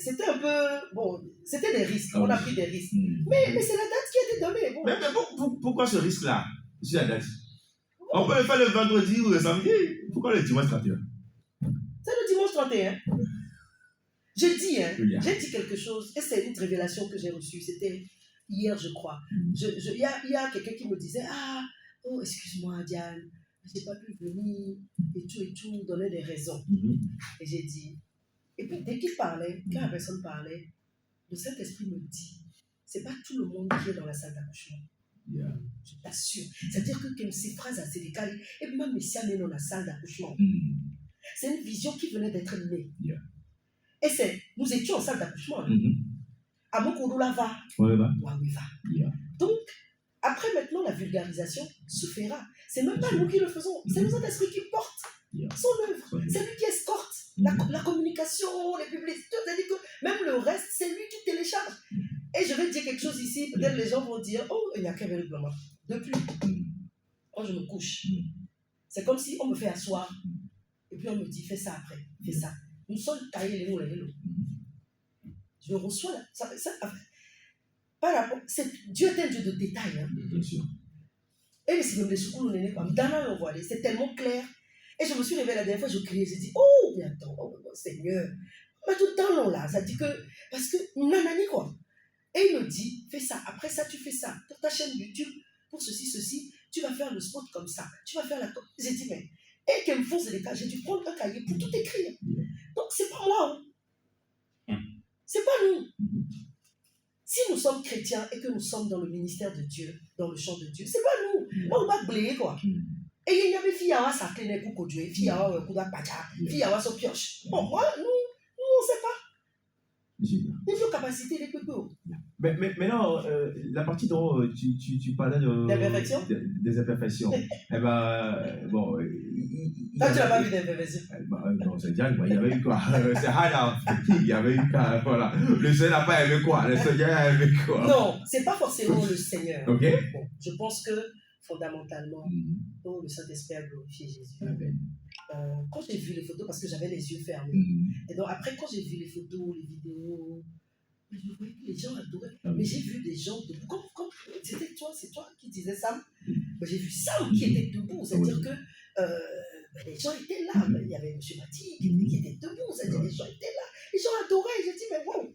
C'était un peu... Bon, c'était des risques. On a pris des risques. Mais c'est la date qui a été donnée. Bon. Mais pourquoi ce risque-là sur la date? On peut le faire le vendredi ou le samedi. Pourquoi le dimanche 31? C'est le dimanche 31. J'ai dit, Oui, j'ai dit quelque chose. Et c'est une révélation que j'ai reçue. C'était hier, je crois. Il y a quelqu'un qui me disait, oh, excuse-moi, Diane, je n'ai pas pu venir, et tout, donner des raisons. Et j'ai dit, et puis dès qu'il parlait, quand la personne parlait, le Saint-Esprit me dit, c'est pas tout le monde qui est dans la salle d'accouchement. Je t'assure. C'est-à-dire que ces phrases assez décalées, et même Messia est dans la salle d'accouchement. C'est une vision qui venait d'être née. Et nous étions en salle d'accouchement. À Mokodoulava. Donc, après maintenant, la vulgarisation se fera. C'est même pas nous qui le faisons, c'est le Saint-Esprit qui porte son œuvre. C'est lui qui escorte la communication, les publicités. C'est-à-dire que même le reste, c'est lui qui télécharge. Et je vais dire quelque chose ici, peut-être les gens vont dire, oh, il n'y a qu'un véritablement. Depuis, quand je me couche, c'est comme si on me fait asseoir, et puis on me dit, fais ça après, fais ça. Nous sommes taillés les mots. Je reçois par rapport, Dieu est un Dieu de détails. Bien sûr. Et les signes de secours, c'est tellement clair. Et je me suis réveillée la dernière fois, je criais, j'ai dit, oh, mais attends, Seigneur, mais tout le temps là, ça dit que, parce que, nanani quoi. Et il me dit, fais ça, après ça, tu fais ça, pour ta chaîne YouTube, pour ceci, tu vas faire le spot comme ça, tu vas faire la... J'ai dit, mais, et qu'elle me fonce des cas, j'ai dû prendre un cahier pour tout écrire. Donc, c'est pas moi, c'est pas nous. Si nous sommes chrétiens et que nous sommes dans le ministère de Dieu, dans le champ de Dieu, c'est pas nous. On va blayer quoi. Et il y avait fille à sa clé pour Dieu, fille à Kouda Pacha, fille à sa pioche. Bon, moi, nous, on sait pas. Il faut capacité des peuple. Mais maintenant, la partie dont tu parlais des imperfections, eh ben, bon. Toi, tu n'as pas vu d'imperfections. Non, c'est Diane, il y avait eu quoi? C'est Hannah, il y avait eu quoi? Voilà. Le Seigneur n'a pas aimé quoi? Le Seigneur a aimé quoi? Non, c'est pas forcément le Seigneur. Ok. Bon, je pense que, fondamentalement, le Saint-Esprit a glorifié Jésus. Quand j'ai vu les photos, parce que j'avais les yeux fermés, et donc après, quand j'ai vu les photos, les vidéos, je voyais que les gens adoraient. Mais j'ai vu des gens debout. Comme c'était toi, c'est toi qui disais Sam. Mais j'ai vu Sam qui était debout. C'est-à-dire que les gens étaient là. Il y avait M. Mati qui était debout. C'est-à-dire que les gens étaient là. Les gens adoraient. J'ai dit, mais wow.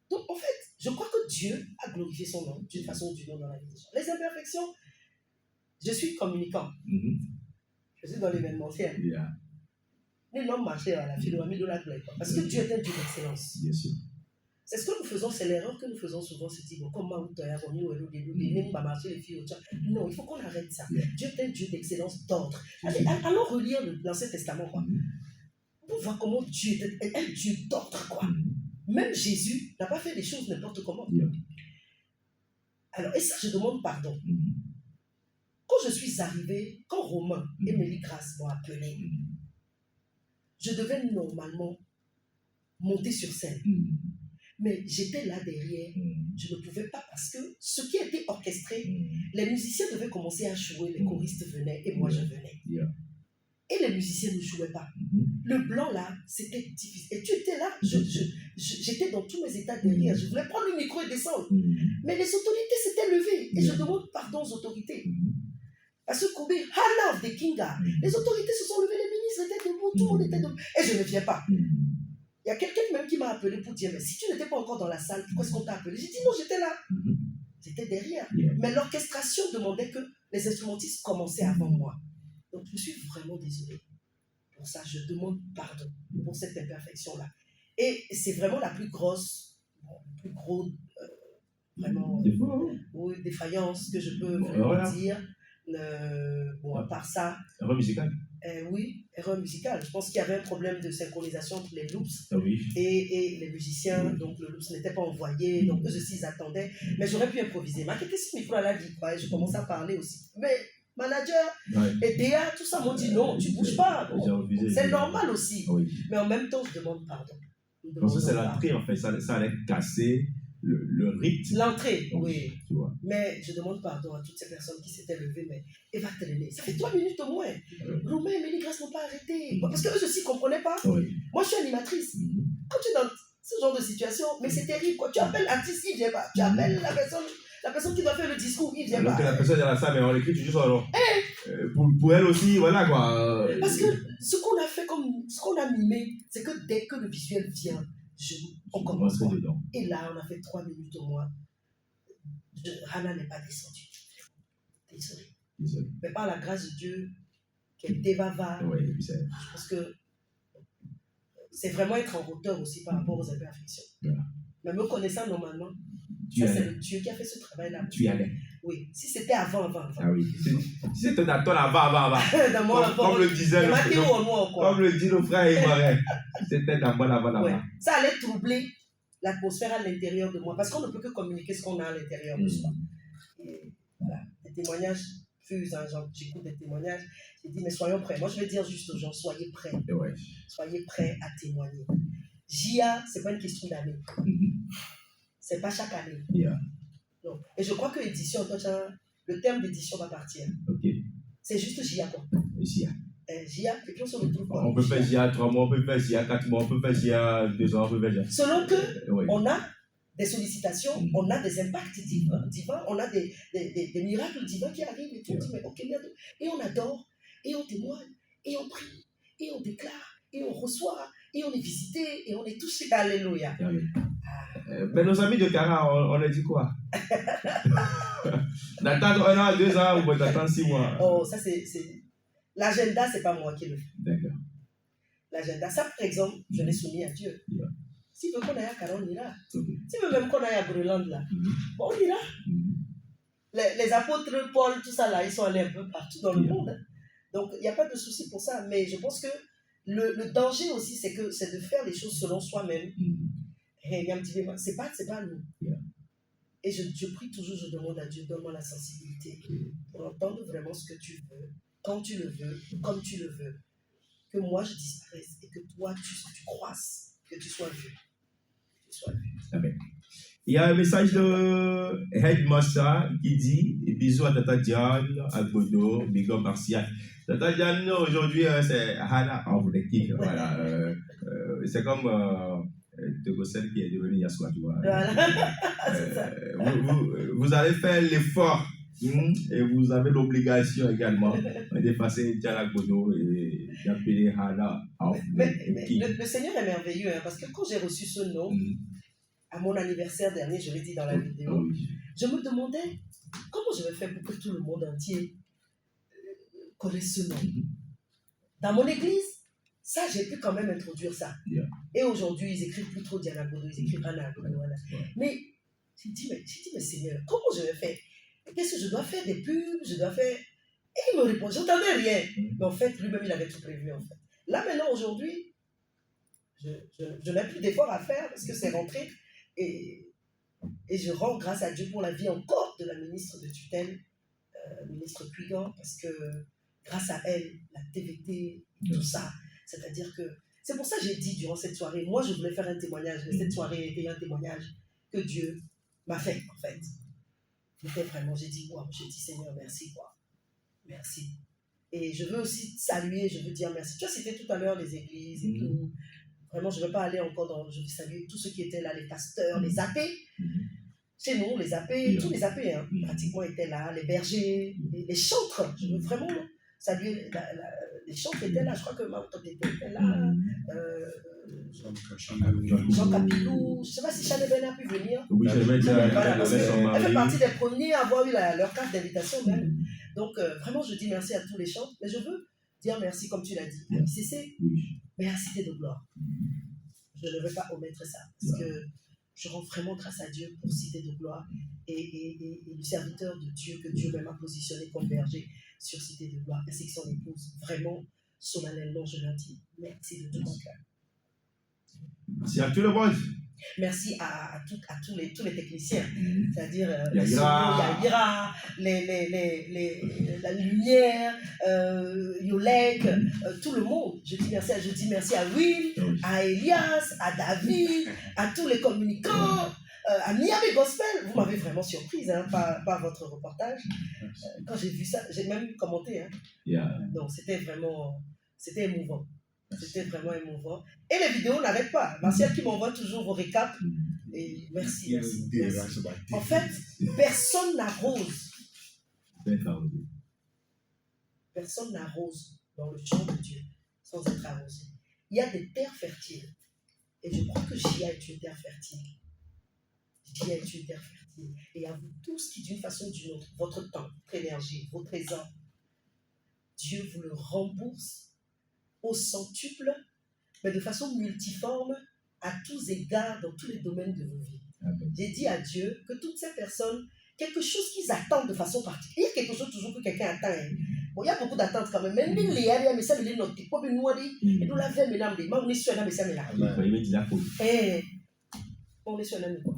Donc en fait, je crois que Dieu a glorifié son nom d'une façon ou d'une autre dans la vie des gens. Les imperfections, je suis communicant. Je suis dans l'événementiel. Les noms marchaient à la philosophie de la gloire. Parce que Dieu est un Dieu d'excellence. Bien sûr. C'est ce que nous faisons, c'est l'erreur que nous faisons souvent, c'est dire, comment tu as marcher les filles. Non, il faut qu'on arrête ça. Dieu est un Dieu d'excellence, d'ordre. Allons relire l'Ancien Testament, quoi. Pour voir comment Dieu est un Dieu d'ordre, quoi. Même Jésus n'a pas fait des choses n'importe comment. Alors, et ça, je demande pardon. Quand je suis arrivé, quand Romain et Mélie Grasse m'ont appelé, je devais normalement monter sur scène. Mais j'étais là derrière, je ne pouvais pas parce que ce qui était orchestré, les musiciens devaient commencer à jouer, les choristes venaient et moi je venais. Et les musiciens ne jouaient pas. Le blanc là, c'était difficile. Et tu étais là, j'étais dans tous mes états derrière, je voulais prendre le micro et descendre. Mais les autorités s'étaient levées et je demande pardon aux autorités. Parce que Kobe, Hannah of the Kinga, les autorités se sont levées, les ministres étaient debout, tout le monde était debout. Et je ne viens pas. Il y a quelqu'un même qui m'a appelé pour dire, mais si tu n'étais pas encore dans la salle, pourquoi est-ce qu'on t'a appelé? J'ai dit non, j'étais là. J'étais derrière. Mais l'orchestration demandait que les instrumentistes commençaient avant moi. Donc je suis vraiment désolée. Pour ça, je demande pardon pour cette imperfection-là. Et c'est vraiment la plus grosse, vraiment, défaillance que je peux vraiment dire. À part ça. Erreur musicale. Oui, erreur musicale. Je pense qu'il y avait un problème de synchronisation entre les loops oui. et les musiciens. Donc le loops n'était pas envoyé. Donc eux aussi ils attendaient. Mais j'aurais pu improviser. Mais qu'est-ce qu'il micro à la vie? Je commençais à parler aussi. Mais manager et DA, tout ça m'ont dit non, tu ne bouges pas. Bon, c'est normal aussi. Mais en même temps, je demande pardon. Parce que c'est l'entrée en fait. Ça allait casser le rite. L'entrée, Donc, oui. Tu vois. Mais je demande pardon à toutes ces personnes qui s'étaient levées, mais Eva Téléné, ça fait 3 minutes au moins. Romain et Mélie Grâce n'ont pas arrêté. Parce qu'eux aussi ne comprenaient pas. Oui. Moi, je suis animatrice. Quand tu es dans ce genre de situation, mais c'est terrible, quoi. Tu appelles l'artiste, il ne vient pas. Tu appelles la personne qui doit faire le discours, il ne vient Alors pas. que la personne est dans la salle, mais on écrit toujours son nom. Pour elle aussi, voilà quoi. Parce que ce qu'on a fait, ce qu'on a mimé, c'est que dès que le visuel vient, on commence. dedans. Et là, on a fait 3 minutes au moins. Hannah n'est pas descendue. Désolée. Mais par la grâce de Dieu, qu'elle dévava, Oui, je pense que c'est vraiment être en hauteur aussi par rapport aux imperfections. Voilà. Mais me connaissant normalement, Tu c'est le Dieu qui a fait ce travail-là. y allais. Oui, si c'était avant. Ah oui. Si c'était dans ton avant. Dans mon Comme le disait comme le dit le frère Imaré. C'était dans mon avant. Ouais. Ça allait troubler l'atmosphère à l'intérieur de moi. Parce qu'on ne peut que communiquer ce qu'on a à l'intérieur de soi. Et voilà, les témoignages fusent, hein, j'écoute des témoignages. J'ai dit, mais soyons prêts. Moi, je vais dire juste aux gens, soyez prêts. Ouais. Soyez prêts à témoigner. JIA, ce n'est pas une question d'année. Ce n'est pas chaque année. Yeah. Non. Et je crois que l'édition, le terme d'édition va partir. Ok. C'est juste JIA, quoi. JIA. JIA, et puis on se retrouve quoi. On peut faire JIA 3 mois, on peut faire JIA 4 mois, on peut faire JIA 2 ans, on peut faire JIA. Selon que on a des sollicitations, on a des impacts divins, on a des miracles divins qui arrivent et tout. Mais ok, et on adore, et on témoigne, et on prie, et on déclare, et on reçoit, et on est visité, et on est touché. Alléluia. Mais nos amis de Cara, on leur dit quoi? D'attendre 1 an, 2 ans, ou d'attendre 6 mois? Oh, ça c'est... L'agenda, c'est pas moi qui le fais. D'accord. L'agenda, ça par exemple, je l'ai soumis à Dieu. Yeah. S'il veut qu'on aille à Cara, on ira. Okay. S'il veut même qu'on aille à Groenland, là, bon, on ira. Les apôtres, Paul, tout ça, là, ils sont allés un peu partout dans le monde. Hein. Donc, il n'y a pas de souci pour ça. Mais je pense que le danger aussi, c'est de faire les choses selon soi-même. C'est pas nous. Yeah. Et je prie toujours, je demande à Dieu, donne-moi la sensibilité pour entendre vraiment ce que tu veux, quand tu le veux, comme tu le veux. Que moi, je disparaisse et que toi, tu croisses, que tu sois vu. Amen. Il y a un message de Headmaster qui dit bisous à Tata Diane, à Godo, Bigo Martial. Tata Diane, aujourd'hui, c'est Hannah en l'équipe. Voilà. C'est comme Tegosel qui est devenu Yassoua, tu vois. Voilà. Vous allez faire l'effort et vous avez l'obligation également d'effacer Diana Godo et d'appeler Hannah en l'équipe. Le Seigneur est merveilleux hein, parce que quand j'ai reçu ce nom, à mon anniversaire dernier, je l'ai dit dans la vidéo, je me demandais comment je vais faire pour que tout le monde entier connaisse ce nom. Dans mon église, ça, j'ai pu quand même introduire ça. Yeah. Et aujourd'hui, ils écrivent plus trop Diana Godo, ils écrivent Hannah Godo. Mais j'ai dit, mais Seigneur, comment je vais faire? Qu'est-ce que je dois faire? Des pubs? Je dois faire... Et il me répond, je n'entendais rien. Mais en fait, lui-même, il avait tout prévu, en fait. Là, maintenant, aujourd'hui, je n'ai plus d'efforts à faire parce que c'est rentré. Et je rends grâce à Dieu pour la vie encore de la ministre de tutelle, ministre Puigan, parce que grâce à elle, la TVT, tout ça, c'est-à-dire que... C'est pour ça que j'ai dit durant cette soirée, moi je voulais faire un témoignage, mais cette soirée était un témoignage que Dieu m'a fait, en fait. C'était vraiment, j'ai dit, wow, j'ai dit Seigneur, merci, quoi. Merci. Et je veux aussi saluer, je veux dire merci. Tu as cité tout à l'heure les églises et tout. Vraiment, je ne veux pas aller encore dans... Je veux saluer tous ceux qui étaient là, les pasteurs, les AP. Chez nous, les AP, tous les AP, hein, pratiquement étaient là, les bergers, les chantres. Je veux vraiment saluer les chantres qui étaient là. Je crois que Mauton était là. Jean Capilou. Je ne sais pas si Chanebel a pu venir. Oui, elle fait partie des premiers à avoir eu leur carte d'invitation même. Donc, vraiment, je dis merci à tous les chantres. Mais je veux dire merci, comme tu l'as dit, à ICC, mais à Cité de Gloire. Je ne vais pas omettre ça, parce que je rends vraiment grâce à Dieu pour Cité de Gloire et le serviteur de Dieu que Dieu même a positionné comme berger sur Cité de Gloire, ainsi que son épouse. Vraiment, solennellement, je leur dis merci de tout mon cœur. Merci à tout le monde. Merci à tous les techniciens, c'est-à-dire Yaira, la lumière, Yolek, tout le monde. Je dis merci à Will, à Elias, à David, à tous les communicants, à Miami Gospel. Vous m'avez vraiment surprise par votre reportage. Quand j'ai vu ça, j'ai même commenté. Hein. Yeah. Donc, c'était émouvant. C'était vraiment émouvant. Et les vidéos n'arrêtent pas. Martial qui m'envoie toujours vos récaps. Et merci. En fait, personne n'arrose. Personne n'arrose dans le champ de Dieu sans être arrosé. Il y a des terres fertiles. Et je crois que Gia est une terre fertile. Gia est une terre fertile. Et à vous tous qui, d'une façon ou d'une autre, votre temps, votre énergie, vos trésors, Dieu vous le rembourse au centuple, mais de façon multiforme, à tous égards, dans tous les domaines de vos vies. Amen. J'ai dit à Dieu que toutes ces personnes, quelque chose qu'ils attendent de façon particulière, il y a quelque chose toujours que quelqu'un attend. Hein. Bon, il y a beaucoup d'attentes quand même. Mais il y a mais ça, il est noté. Pour nous, et nous l'avons mais là, on est sur un mais ça, mais là. On est sur un quoi.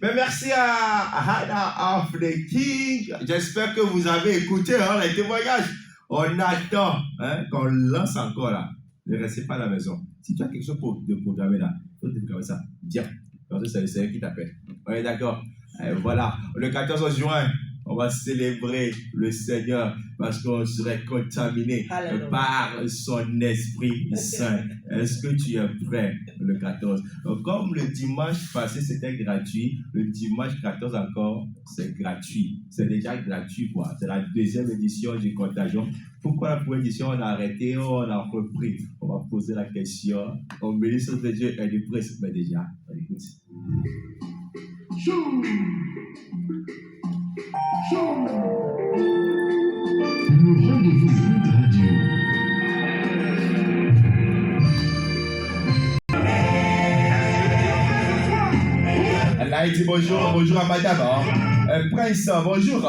Mais merci à Hannah of the King. J'espère que vous avez écouté les témoignages. On attend qu'on lance encore là. Ne restez pas à la maison. Si tu as quelque chose de programmer là, il faut te programmer ça. Bien. Parce que c'est eux qui t'appellent. On est d'accord. Voilà. Le 14 juin, on va célébrer le Seigneur parce qu'on serait contaminé par son Esprit Saint. Est-ce que tu es prêt le 14? Comme le dimanche passé, c'était gratuit, le dimanche 14 encore, c'est gratuit. C'est déjà gratuit, quoi. C'est la deuxième édition du Contagion. Pourquoi la première édition, on a arrêté, on a repris? On va poser la question. Au ministre de Dieu et du presse. Mais déjà, on écoute. Le rendez-vous Sprint Radio. Elle a dit bonjour à madame. Prince, bonjour.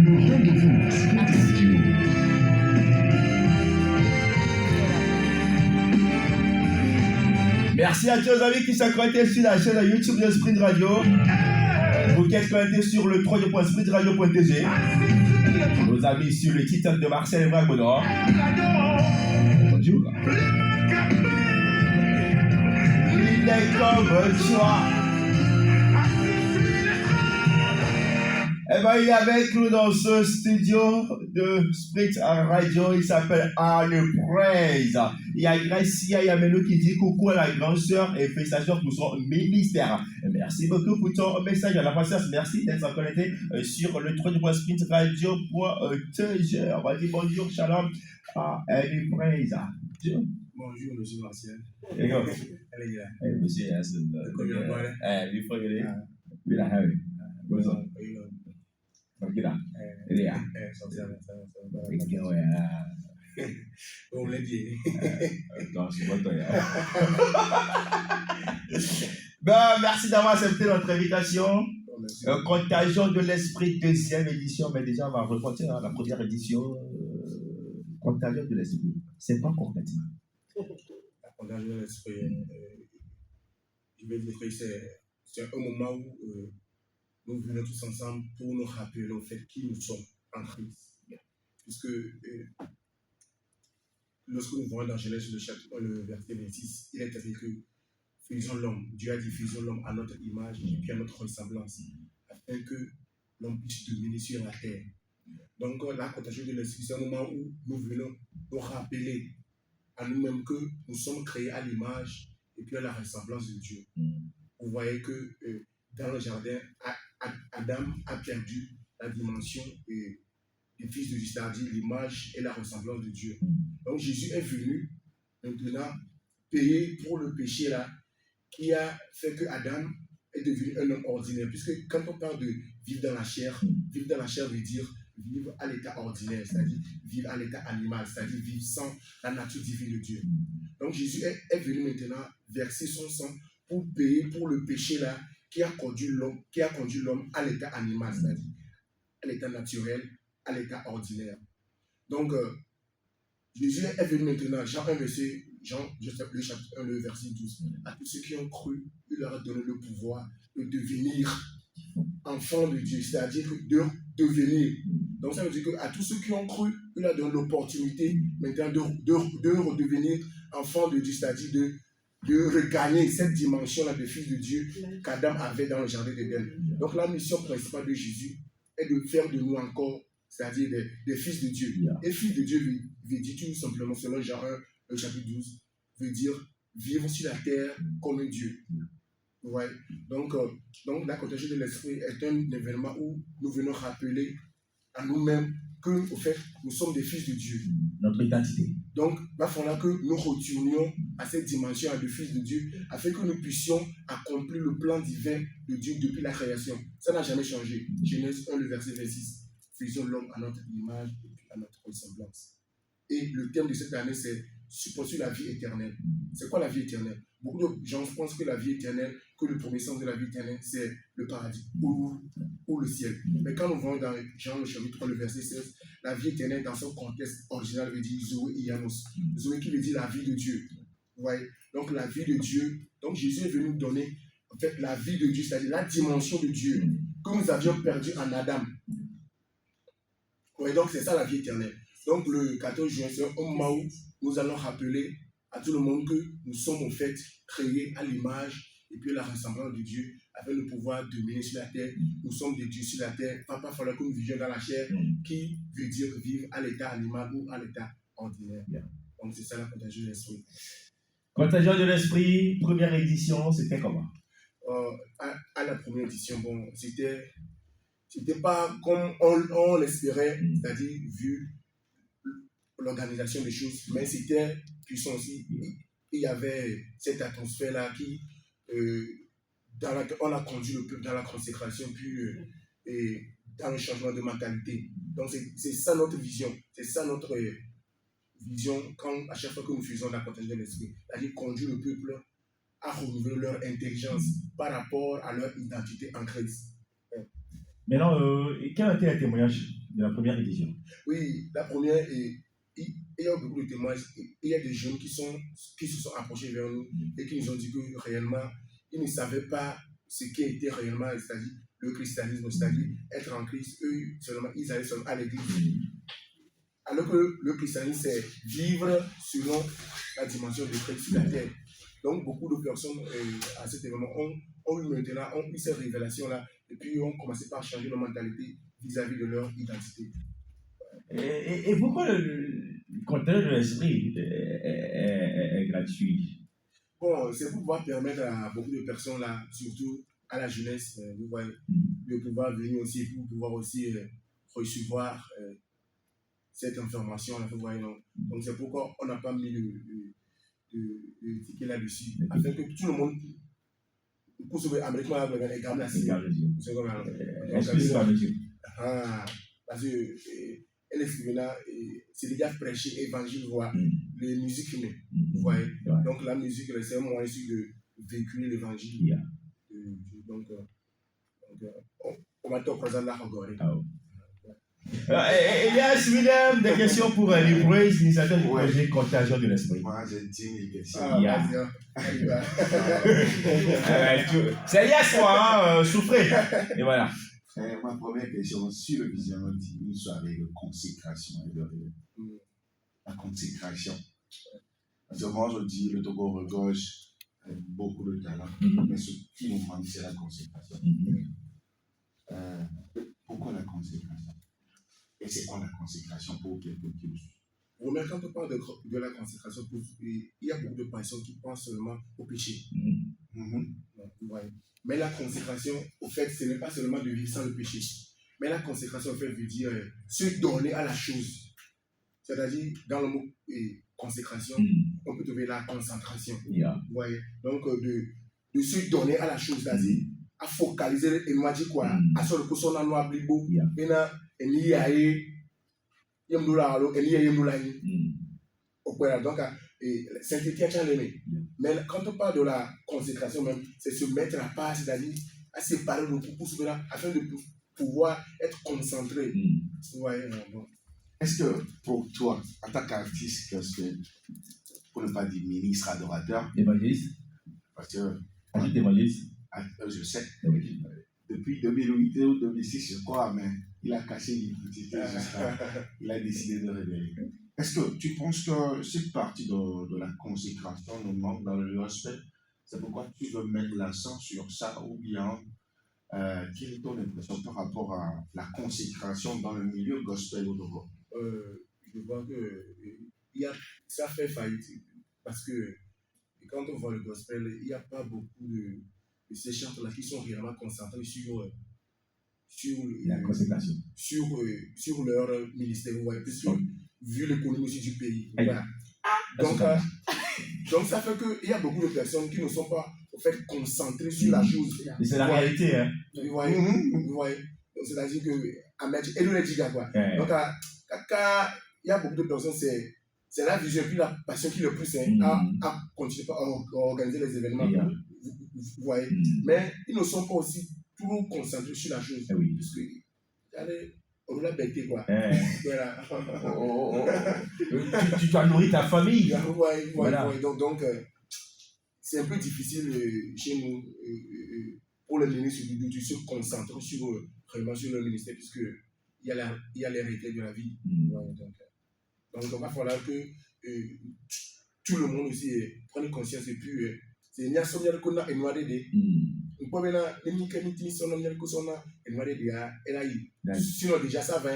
Le rendez-vous Sprint Radio. Merci à tous les amis qui sont connectés sur la chaîne YouTube de Sprint Radio. Vous qui êtes connectés sur le www.sprintradio.tg. Nos amis sur le TikTok de Marcel Bragonor. Bonjour. Il est comme toi. Eh bien, il est avec nous dans ce studio de Sprint Radio. Il s'appelle Anne Praise. Il y a Gracia, il y a Melo qui dit coucou à la grande sœur et félicitations pour son ministère. Merci beaucoup pour ton message à la patience. Merci d'être connecté sur le www.sprintradio.tg. On va dire bonjour, shalom à Anne Praise. Bonjour, monsieur Martial. Elle est là. Monsieur Yassine. Before you leave, we'll have it. What's up? Kira, ini ya. On l'a dit. Merci d'avoir accepté notre invitation. Contagion de l'esprit, deuxième édition, mais déjà on va reporter la première édition. Contagion de l'esprit, c'est pas concrètement. La contagion de l'esprit, je vais dire que c'est un moment où nous venons tous ensemble pour nous rappeler au fait qui nous sommes en Christ. Puisque lorsque nous voyons dans Genèse le chapitre 1, le verset 26, il est écrit que faisons l'homme, Dieu a dit faisons l'homme à notre image et puis à notre ressemblance, afin que l'homme puisse dominer sur la terre. Donc la contagion de l'esprit, c'est un moment où nous venons nous rappeler à nous-mêmes que nous sommes créés à l'image et puis à la ressemblance de Dieu. Vous voyez que dans le jardin, Adam a perdu la dimension du fils de Dieu, c'est-à-dire l'image et la ressemblance de Dieu. Donc Jésus est venu maintenant payer pour le péché là qui a fait que Adam est devenu un homme ordinaire. Puisque quand on parle de vivre dans la chair veut dire vivre à l'état ordinaire, c'est-à-dire vivre à l'état animal, c'est-à-dire vivre sans la nature divine de Dieu. Donc Jésus est venu maintenant verser son sang pour payer pour le péché là qui a conduit l'homme à l'état animal, c'est-à-dire à l'état naturel, à l'état ordinaire. Donc, Jésus est venu maintenant, Jean 1, le chapitre 1, le verset 12. À tous ceux qui ont cru, il leur a donné le pouvoir de devenir enfants de Dieu, c'est-à-dire de devenir. Donc, ça veut dire qu'à tous ceux qui ont cru, il leur a donné l'opportunité maintenant de redevenir enfants de Dieu, c'est-à-dire de regagner cette dimension-là de fils de Dieu qu'Adam avait dans le jardin d'Éden. Donc la mission principale de Jésus est de faire de nous encore, c'est-à-dire des fils de Dieu. Et fils de Dieu veut dire tout simplement, selon Jean 1, chapitre 12, veut dire vivre sur la terre comme un Dieu. Ouais. Donc la contagion de l'esprit est un événement où nous venons rappeler à nous-mêmes que, au fait, nous sommes des fils de Dieu. Notre identité. Donc, il va falloir que nous retournions à cette dimension de fils de Dieu afin que nous puissions accomplir le plan divin de Dieu depuis la création. Ça n'a jamais changé. Genèse 1, le verset 26. Faisons l'homme à notre image et puis à notre ressemblance. Et le thème de cette année, c'est poursuivre la vie éternelle. C'est quoi la vie éternelle? Beaucoup de gens pensent que la vie éternelle, que le premier sens de la vie éternelle, c'est le paradis ou le ciel. Mais quand nous voyons dans Jean le chapitre 3, le verset 16, la vie éternelle dans son contexte original veut dire Zoé Ianos. Zoé qui veut dire la vie de Dieu. Ouais. Donc la vie de Dieu. Donc Jésus est venu nous donner en fait la vie de Dieu, c'est-à-dire la dimension de Dieu que nous avions perdue en Adam. Ouais, donc c'est ça la vie éternelle. Donc le 14 juin, c'est un moment où nous allons rappeler à tout le monde que nous sommes en fait créés à l'image et puis la ressemblance de Dieu afin de pouvoir dominer sur la terre. Nous sommes des dieux sur la terre. Il ne va pas falloir que nous vivions dans la chair qui veut dire vivre à l'état animal ou à l'état ordinaire. Donc c'est ça la contagion de l'esprit. Contagion de l'esprit, première édition, c'était comment? À la première édition, bon, c'était pas comme on l'espérait, c'est-à-dire vu l'organisation des choses, mais c'était puissant aussi. Il y avait cette atmosphère-là qui, on a conduit le peuple dans la consécration, puis dans le changement de mentalité. Donc c'est ça notre vision, c'est ça notre vision à chaque fois que nous faisons la contagion de l'esprit, c'est-à-dire conduire le peuple à renouveler leur intelligence par rapport à leur identité en Christ. Maintenant, quel a été le témoignage de la première édition? Oui, la première, il y a beaucoup de témoignages. Il y a des jeunes qui se sont approchés vers nous et qui nous ont dit que réellement, ils ne savaient pas ce qui était réellement, c'est-à-dire le christianisme, c'est-à-dire être en Christ. Eux, seulement, ils allaient seulement à l'église. Alors que le christianisme, c'est vivre selon la dimension de Christ sur la terre. Donc, beaucoup de personnes à cet événement ont eu ces révélations-là et puis ont commencé par changer leur mentalité vis-à-vis de leur identité. Et pourquoi le contagion de l'esprit est gratuit? Bon, c'est pour pouvoir permettre à beaucoup de personnes, là, surtout à la jeunesse, vous voyez, de pouvoir venir aussi, pour pouvoir aussi recevoir cette information-là, vous voyez, non? Donc, c'est pourquoi on n'a pas mis le ticket là-dessus, afin que tout le monde, pour sauver l'Amérique, est quand même là. Parce que elle écrivait là, c'est déjà prêcher évangile, les musiques, vous voyez. Donc la musique, c'est un moyen de véhiculer l'évangile. Donc, on va te présenter la regardée. Elias Willem, des questions pour les Praise, l'initiateur du projet Contagion de l'esprit. Moi, j'ai 10 000 questions. C'est Elias, moi, souffrez. Et voilà. Ma première question sur le visionnement d'une soirée de consécration. La consécration. Parce que moi, je dis, le Togo regorge beaucoup de talent, mais ce qui nous manque, c'est la consécration. Pourquoi la consécration? Et c'est quoi la consécration pour quelqu'un qui le suit? Quand on parle de la consécration, il y a beaucoup de personnes qui pensent seulement au péché. Mais la consécration, au fait, ce n'est pas seulement de vivre sans le péché. Mais la consécration, au fait, veut dire se donner à la chose. C'est-à-dire, dans le mot consécration, on peut trouver la concentration. Vous voyez? Donc, de se donner à la chose, c'est-à-dire à focaliser et moi dire quoi? À ce que son anneau a blibo, maintenant, il y a donc, mais quand on parle de la consécration même, c'est se mettre à part, c'est-à-dire à séparer le coup afin de pouvoir être concentré. Est-ce que pour toi, en tant qu'artiste, pour ne pas dire ministre, adorateur, évangéliste, parce que évangéliste, je sais, depuis 2008 ou 2006, je crois, mais Il a cassé l'identité. Il a décidé de révéler. Est-ce que tu penses que cette partie de la consécration nous manque dans le gospel? C'est pourquoi tu veux mettre l'accent sur ça, ou bien quelle est ton impression par rapport à la consécration dans le milieu gospel au Togo? Je vois que ça fait faillite parce que quand on voit le gospel, il n'y a pas beaucoup de ces chants-là qui sont réellement concentrés sur La consécration. sur leur ministère, vous voyez, puisque vu l'économie aussi du pays. Aïe. Voilà. Donc ça fait qu'il y a beaucoup de personnes qui ne sont pas au fait concentrées sur la chose. Et c'est la réalité, hein. Vous voyez, vous voyez. Donc c'est-à-dire que et nous les diga quoi. Ouais. Donc quand il y a beaucoup de personnes, c'est la vision et puis la passion qui le pousse à continuer à organiser les événements. Yeah. Vous voyez. Mais ils ne sont pas aussi trop concentrés sur la chose. Oui. Parce que on l'a bêté quoi. Voilà. Tu as nourri ta famille. Voilà. Donc c'est un peu difficile chez nous pour le ministre de se concentrer vraiment sur le ministère, puisque il y a les réalités de la vie. Donc il va falloir que tout le monde aussi prenne conscience et puis c'est une assemblée qu'on a énoiré. Sinon déjà ça va,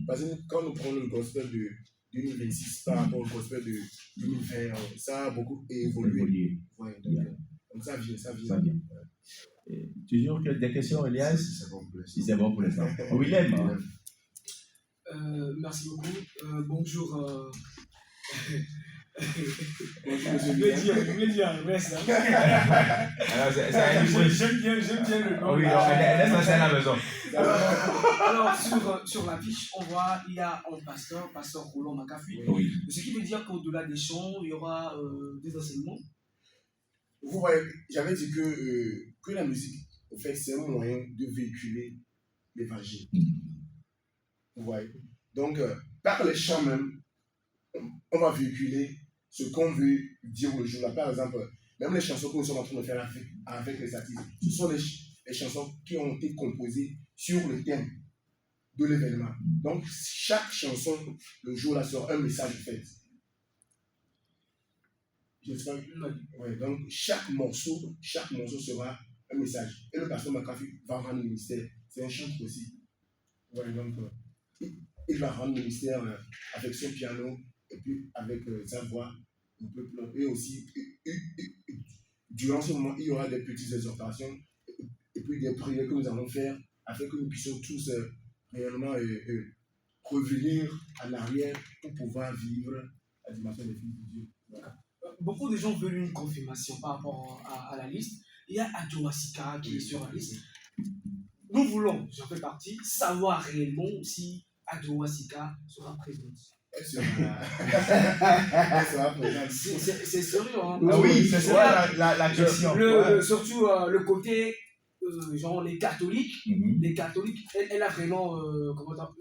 parce que quand nous prenons le gospel de 2026 par rapport au gospel de 2020, ça a beaucoup évolué. Ouais, donc ça vient. Toujours des questions, Elias? Si c'est bon pour l'instant. Willem? Merci beaucoup. Bonjour. Je voulais dire, reste. J'aime bien le nom. Oui, laisse passer à la maison. Alors, sur l'affiche, on voit, il y a un pasteur Roland Makafi. Oui. Ce qui veut dire qu'au-delà des chants, il y aura des enseignements. Vous voyez, j'avais dit que la musique, en fait, c'est un moyen de véhiculer l'évangile. Vous voyez. Donc, par les chants même, on va véhiculer ce qu'on veut dire le jour-là. Par exemple, même les chansons que nous sommes en train de faire avec les artistes, ce sont les chansons qui ont été composées sur le thème de l'événement. Donc, chaque chanson, le jour-là, sera un message en fait. Ouais, donc, chaque morceau sera un message. Et le pasteur Makafi va rendre le ministère. C'est un chanteur aussi. Ouais, donc, il va rendre le ministère avec son piano et puis avec sa voix. Et aussi, durant ce moment, il y aura des petites exhortations et puis des prières que nous allons faire afin que nous puissions tous réellement revenir en arrière pour pouvoir vivre la dimension des filles de Dieu. Voilà. Beaucoup de gens veulent une confirmation par rapport à la liste. Il y a Adjoasika qui est sur la liste. Nous voulons, j'en fais partie, savoir réellement si Adjoasika sera présente. C'est sérieux, hein? Ah oui, c'est ça la question. Surtout le côté, genre les catholiques. Les catholiques, elle a vraiment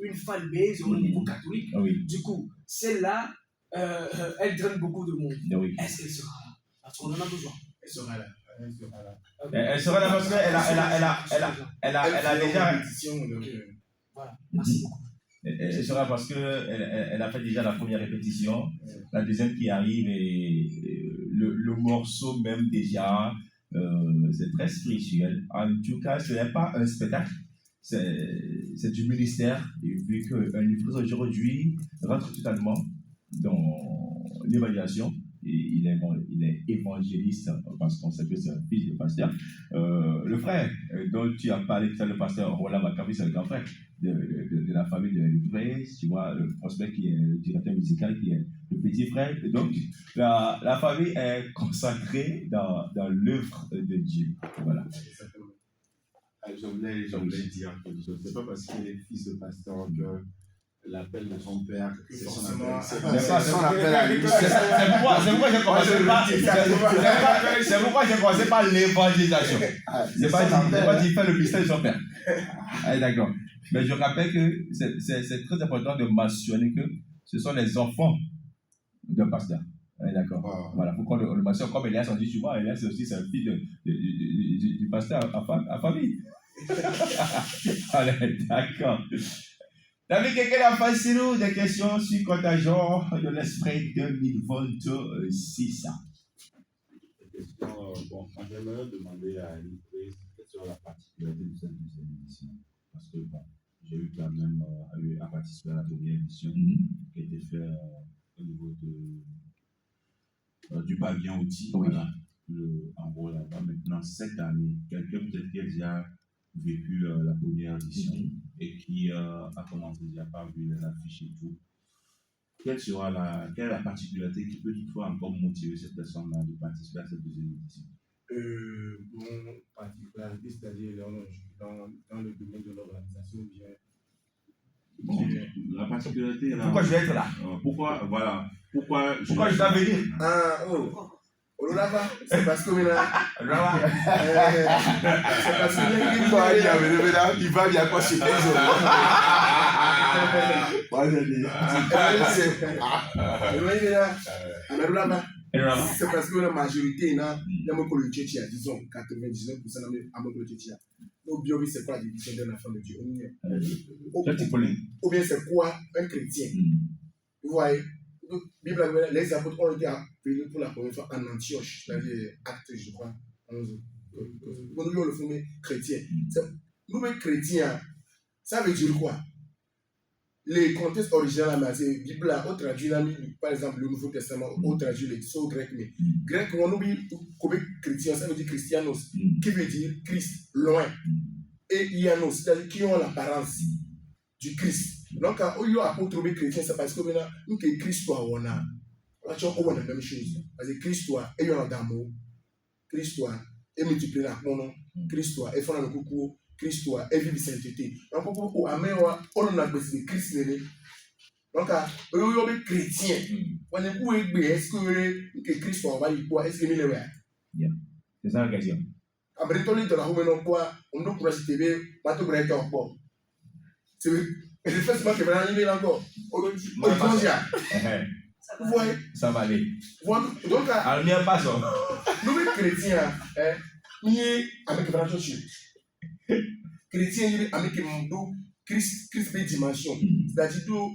une fanbase au niveau catholique. Oui. Du coup, celle-là, elle draine beaucoup de monde. Oui. Est-ce qu'elle sera là? Parce qu'on en a besoin. Elle sera là. Elle sera là parce qu'elle a déjà. Voilà, merci beaucoup. Elle sera parce qu'elle a fait déjà la première répétition, la deuxième qui arrive et le morceau même déjà, c'est très spirituel. En tout cas, ce n'est pas un spectacle, c'est du ministère. Et vu qu'un livre aujourd'hui rentre totalement dans l'évaluation, et il est évangéliste parce qu'on sait que c'est un fils de pasteur. Le frère dont tu as parlé, c'est le pasteur Roland Makafi, c'est le grand frère de la famille de Livresse, tu vois, le prospect qui est le directeur musical, qui est le petit frère. Et donc, la famille est consacrée dans l'œuvre de Dieu. Voilà. Je voulais dire que je ne sais pas parce qu'il est fils de pasteur que l'appel de son père, c'est son appel. C'est son appel à lui. C'est pourquoi j'ai commencé par l'évangélisation. C'est pas qu'il fait le mystère de son père. Ah, d'accord. Mais je rappelle que c'est très important de mentionner que ce sont les enfants d'un pasteur. D'accord. Voilà, pourquoi le mentionne comme Elias, on dit, tu vois, Elias aussi c'est un fils du pasteur à famille. Allez, d'accord. David, quelqu'un a facile des questions sur Contagion de l'Esprit 2026. Bon, j'aimerais demander à Élie quelle sera la particularité de cette deuxième édition. Parce que bon, j'ai eu quand même à participer à la première édition qui a été faite au niveau du pavillon outil. Oui. Voilà, en gros là-bas. Maintenant, cette année, quelqu'un peut-être qui a déjà vécu la première édition et qui a commencé déjà par vu les affiches et tout. Quelle est la particularité qui peut toutefois encore motiver cette personne-là de participer à cette deuxième édition? Mon particularité, c'est-à-dire dans le domaine de l'organisation, Bon, la particularité là. Pourquoi je vais être là? Pourquoi je dois venir? C'est parce que il va bien quoi chez c'est parce que la majorité, il y a le Tchétchia, disons 99% de Tchétchia. Ou bien c'est quoi la division d'un enfant de Dieu? Ou bien c'est quoi un chrétien? Vous voyez, les apôtres ont été appelés pour la première fois en Antioche, c'est-à-dire Actes, je crois, 11. Nous, le fond chrétien. Nous, les chrétiens, ça veut dire quoi? Les contextes originaux, c'est la Bible, on traduit par exemple le Nouveau Testament, on traduit les sauts grecs, mais grec, on oublie comme chrétien, ça veut dire christianos, qui veut dire Christ, loin, et ianos, c'est-à-dire qui ont l'apparence du Christ. Donc, quand on a trouvé chrétien, c'est parce que maintenant, nous, que Christ soit, on a la même chose. Parce que Christ soit, et on a d'amour, Christ soit, et multiplier la mon Christ soit, et faire le coucou. Christ et vivre sainteté. Donc, pour amener, on a besoin de Christ. Donc, on est chrétien. On est pour est-ce que Christ va y quoi? Est-ce que il est? C'est ça la question. Après, on est dans la rue, on doit pour acheter, on doit pour être en port. C'est le fait que je vais arriver encore. On est déjà. Vous voyez? Ça va aller. Donc, alors, pas ça. Nous, les chrétiens, nous sommes avec la church. Chrétien, avec Christ est dimension. C'est-à-dire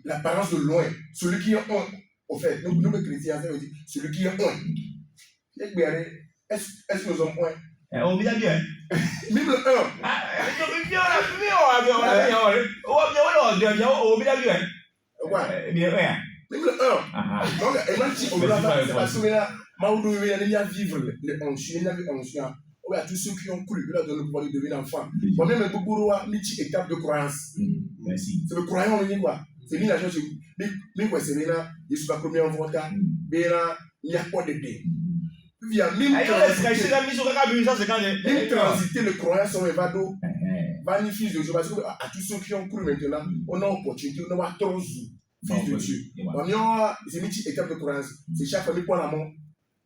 l'apparence de loin. Celui qui est un. En fait, nous les chrétiens, ça veut dire celui qui est un. Est-ce que nous sommes un? On vient bien. Même le 1. Même le 1. Donc, c'est parce que là, Maoudou, il y a vivre les onction, il y a les onction. À tous ceux qui ont cru, il a donné le pouvoir de devenir enfant. Moi-même, je suis une étape de croyance. Merci. C'est le croyant, on y quoi. C'est bien la chose. Mais quoi, c'est bien, je suis pas premier en vote, mais là, il n'y a pas de dé. Il y a même transité, le croyant, son évado, magnifique de Dieu. Parce que à tous ceux qui ont cru maintenant, on a opportunité, on a 3 fils de Dieu. C'est une étape de croyance. C'est chaque famille pour l'amour.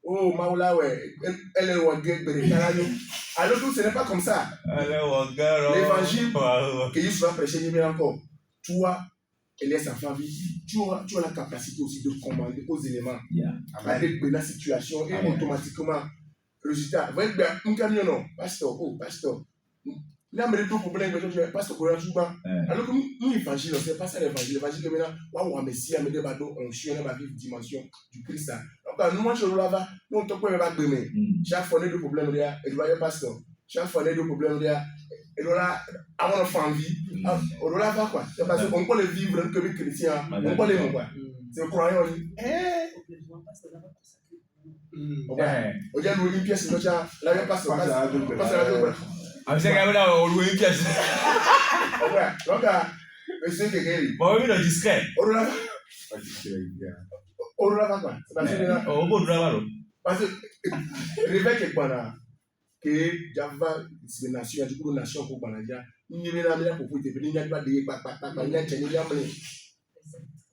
Oh, Maoula, ouais, elle est au guerre. Alors que ce n'est pas comme ça. L'évangile que Jésus va prêcher, il encore. Toi, elle est sa famille. Tu as la capacité aussi de commander aux éléments. Avec la situation et automatiquement, résultat. Vous voyez, un camion, non, pasteur, pasteur. Là, mais le problème, pasteur, alors que nous, l'évangile, c'est pas ça l'évangile. L'évangile, maintenant, waouh, Messie, mais des bateaux, on chie, on va vivre dimension du Christ. Donc, nous, je là-bas, nous, on ne peut pas donner. Chaque fois, on a des problèmes, il doit y avoir pasteur. Chaque fois, on a des problèmes, et là, avant de faire vie, on doit faire quoi? C'est parce qu'on peut le vivre comme les chrétiens, on peut les voir. C'est le croyant, on dit à nous une pièce, là, il y a pasteur. Ah, c'est quand même là, on loue une pièce. Donc, monsieur Kekeli. Bon, oui, le discret. On doit quoi? Parce que, réveil quelque part, que Java, c'est une nation, du coup, une nation pour Banadia, il n'y a pas pour te venir, il n'y a pas de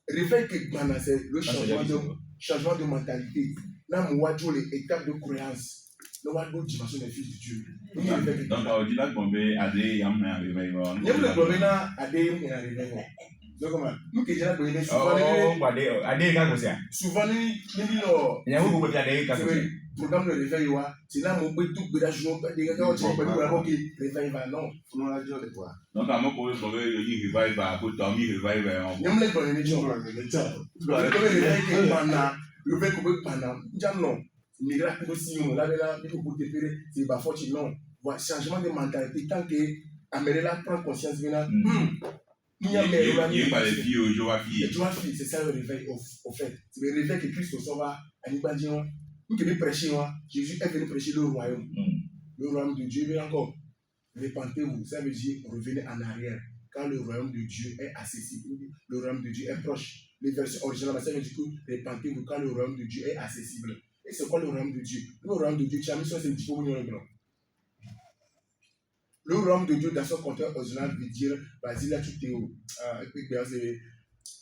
réveil quelque part, c'est le changement de mentalité. Là, moi, je les étapes de croyance. Nous avons d'autres dimensions des fils de Dieu. Donc, on dit là qu'on veut aider, il y a un réveil. Il y a un problème à aider, il y a un réveil. Donc, comment? Nous qui sommes souvent, souvent, il y a beaucoup de programme de réveil, c'est là mon petit tout, là, je réveil, non. On l'a dit, on est quoi? Donc, à mon point, je vais y revive, pour dormir, revive. Il me l'a donné, il me l'a donné, miracle aussi, on l'a là, il faut te faire, c'est pas fort, non. Voilà, changement de mentalité, tant que Amélie prend conscience, il y a pas les filles, je vois filles. tu vois, c'est ça le réveil, au fait. C'est le réveil que Christ reçoit à Nibadion. Nous qui venons prêcher, Jésus est venu prêcher le royaume. Le royaume de Dieu, mais encore, répentez-vous, ça veut dire revenez en arrière. Quand le royaume de Dieu est accessible, le royaume de Dieu est proche. Les versions originales, ça veut dire que répentez-vous quand le royaume de Dieu est accessible. Et c'est quoi le royaume de Dieu? Le royaume de Dieu, tu as mis sur ce petit peu. Le royaume de Dieu, dans son contexte original, veut dire, vas-y là, tu t'es où? C'est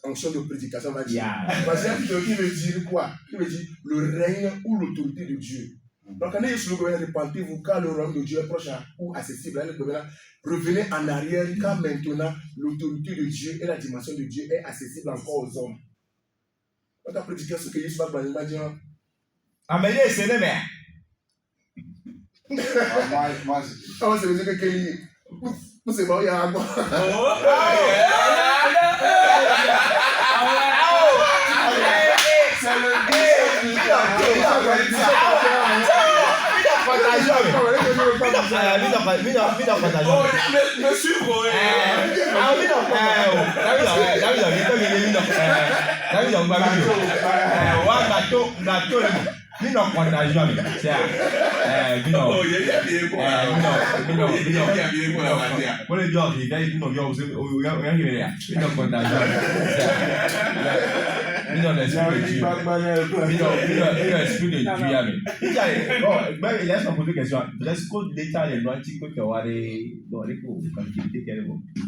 fonction de prédication, va dire. Vas-y, qui veut dire quoi? Qui veut dire le règne ou l'autorité de Dieu. Donc, quand il y a le gouvernement, répentez-vous quand le royaume de Dieu est proche ou accessible. Revenez en arrière quand maintenant l'autorité de Dieu et la dimension de Dieu est accessible encore aux hommes. Quand tu as prédiqué ce que Jésus va dire, Amélie, c'est le maire. Moi, ça veut dire que c'est bon, il y a un bon.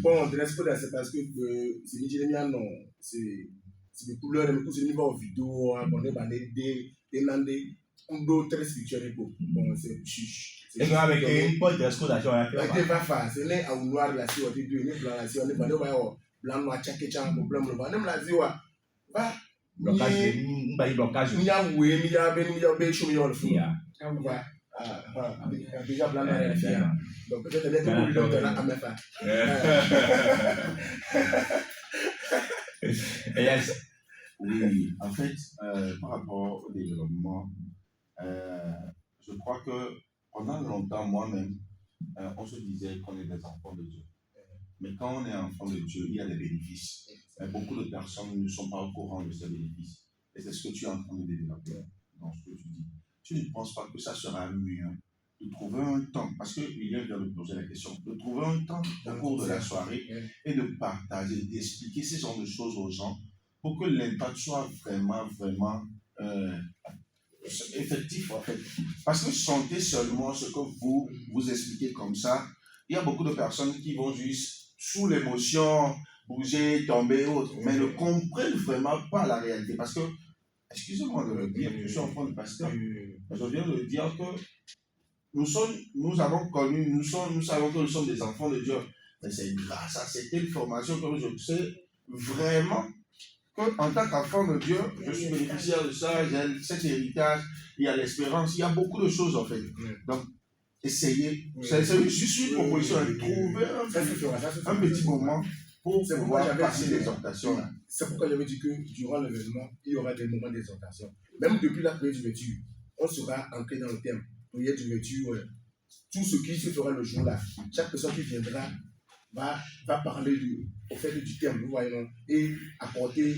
Bon, dress code, c'est parce que c'est Nigeria, non. C'est des couleurs, mais c'est niveau vidéo, on est des d'autres spirituels. Bon, c'est chiche. Et avec une bonne dress code, c'est pas facile. C'est un noir là, si on dit deux, blanc là, si on est pas blanc, noir, tchaké-tchan, problème, on l'a dit, va. Blocage. Il y a oui, il y a ben chaud, il y a le fou. Déjà blanc dans la fière. Donc peut-être que vous voulez à ma femme. Oui, en fait, par rapport au développement, je crois que pendant longtemps, moi-même, on se disait qu'on est des enfants de Dieu. Mais quand on est enfant de Dieu, il y a des bénéfices. Mais beaucoup de personnes ne sont pas au courant de ces bénéfices. Et c'est ce que tu es en train de développer dans ce que tu dis. Tu ne penses pas que ça sera mieux de trouver un temps, parce que William vient de poser la question, de trouver un temps au cours de la soirée et de partager, d'expliquer ces genres de choses aux gens pour que l'impact soit vraiment effectif en fait. Parce que sentez seulement ce que vous expliquez comme ça, il y a beaucoup de personnes qui vont juste sous l'émotion, bouger, tomber, autres, mais ne comprennent vraiment pas la réalité. Parce que, excusez-moi de le dire, je suis enfant de pasteur, je viens de dire que nous avons connu, nous savons que nous sommes des enfants de Dieu. Mais c'est grâce à cette information que je sais vraiment qu'en tant qu'enfant de Dieu, je suis bénéficiaire de ça, j'ai cet héritage, il y a l'espérance, il y a beaucoup de choses en fait. Donc, essayez. C'est juste une proposition de trouver un petit moment pour pouvoir passer l'exhortation. C'est pourquoi j'avais dit que durant l'événement, il y aura des moments d'exhortation. Même depuis la prière d'ouverture, on sera ancré dans le thème. Prière d'ouverture, tout ce qui se fera le jour-là, chaque personne qui viendra va parler au fait du thème, vous voyez, et apporter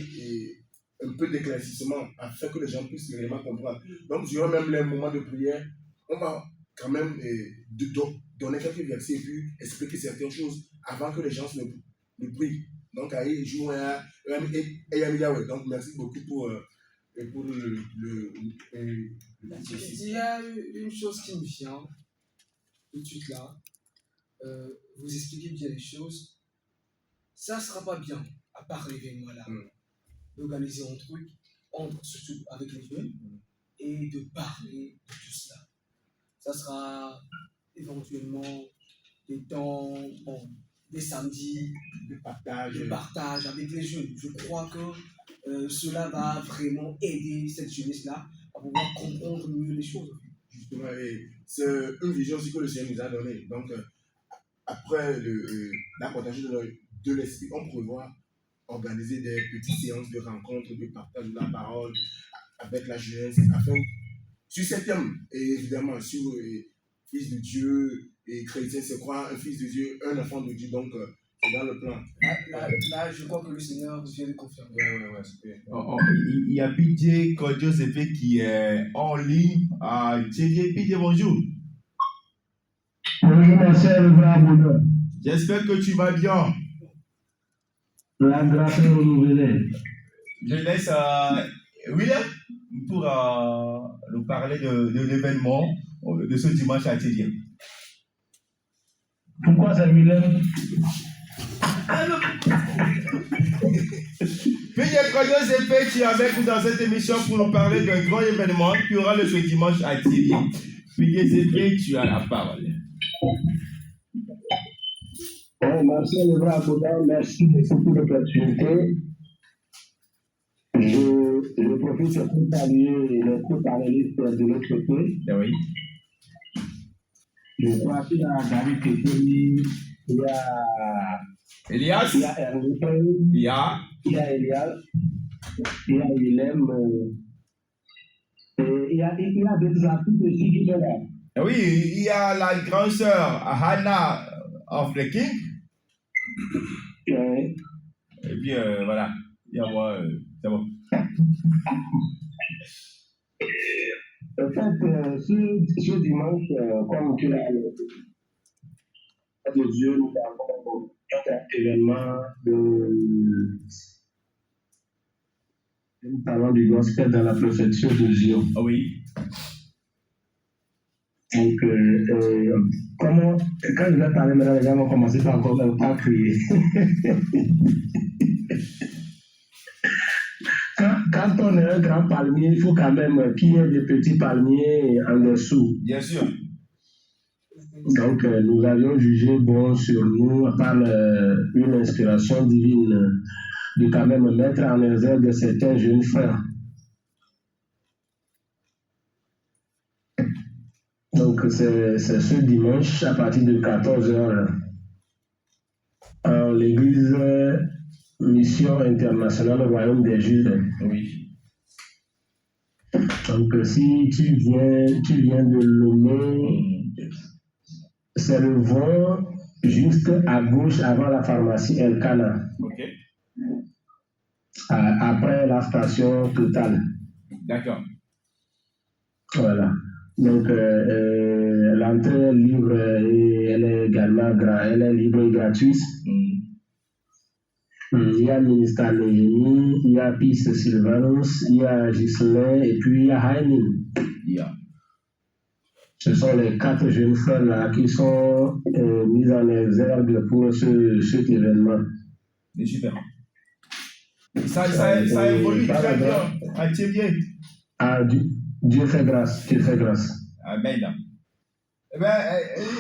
un peu d'éclaircissement afin que les gens puissent réellement comprendre. Donc, durant même les moments de prière, on va quand même donner quelques versets et puis expliquer certaines choses avant que les gens ne prient. Donc, il donc merci beaucoup pour il y a une chose qui me vient tout de suite là. Vous expliquez bien les choses. Ça ne sera pas bien, à part l'événement là, d'organiser un truc, surtout avec les jeunes, et de parler de tout cela. Ça sera éventuellement des temps, des samedis, de partage avec les jeunes. Je crois que cela va vraiment aider cette jeunesse-là à pouvoir comprendre mieux les choses. Justement, et c'est une vision aussi que le Seigneur nous a donnée. Donc, après la partage de l'esprit, on prévoit organiser des petites séances de rencontres, de partage de la parole avec la jeunesse, afin, sur ces thèmes, et évidemment sur fils de Dieu et chrétien, c'est quoi un fils de Dieu, un enfant de Dieu, donc c'est dans le plan. Là, je crois que le Seigneur vient de confirmer. Il y a PJ Kodio Sepe qui est en ligne. PJ, bonjour. Bonjour, ma chère Bravo. J'espère que tu vas bien. La grâce est renouvelée. Je laisse William pour nous parler de l'événement de ce dimanche à Tchédien. Pourquoi c'est Willem? PJ Kodio Sepe qui est avec nous dans cette émission pour nous parler d'un grand événement qui aura lieu ce dimanche à Tchédien. PJ Sepe, tu as la parole. Merci, merci beaucoup pour l'opportunité. Je profite pour saluer les co-panélistes de l'autre côté. Oui. Je crois qu'il y a David Kétoni, il y a Elias, il y a Ernest, il y a Elias, il y a Willem, et il y a des artistes aussi qui sont là. Oui, il y a la grande sœur Hannah of the King. Oui. Et puis voilà, il y a moi, c'est bon. En fait, ce dimanche, comme tu l'as dit, de Dieu, nous avons un événement nous parlons du gospel dans la perfection de Dieu. Ah oui. Donc, quand je vais parler maintenant, les gens vont commencer par crier. Quand on est un grand palmier, il faut quand même qu'il y ait des petits palmiers en dessous. Bien sûr. Donc, nous avions jugé bon sur nous, par une inspiration divine, de quand même mettre en exergue certains jeunes frères. Donc, c'est ce dimanche à partir de 14h à l'église Mission Internationale Royaume des Judes. Oui. Donc, si tu viens de Lomé, c'est le vent juste à gauche avant la pharmacie Elkana. Ok. Après la station Total. D'accord. Voilà. Donc, l'entrée est libre et elle est également libre et gratuite. Il y a Ministère Néhémie, il y a Pisse Sylvanus, il y a Ghislain et puis il y a Haïmin. Yeah. Ce sont les 4 jeunes frères là qui sont mis en exergue pour cet événement. C'est super. Ça évolue très bien. Atelier. Ah, Dieu fait grâce. Dieu fait grâce. Amen. Eh bien,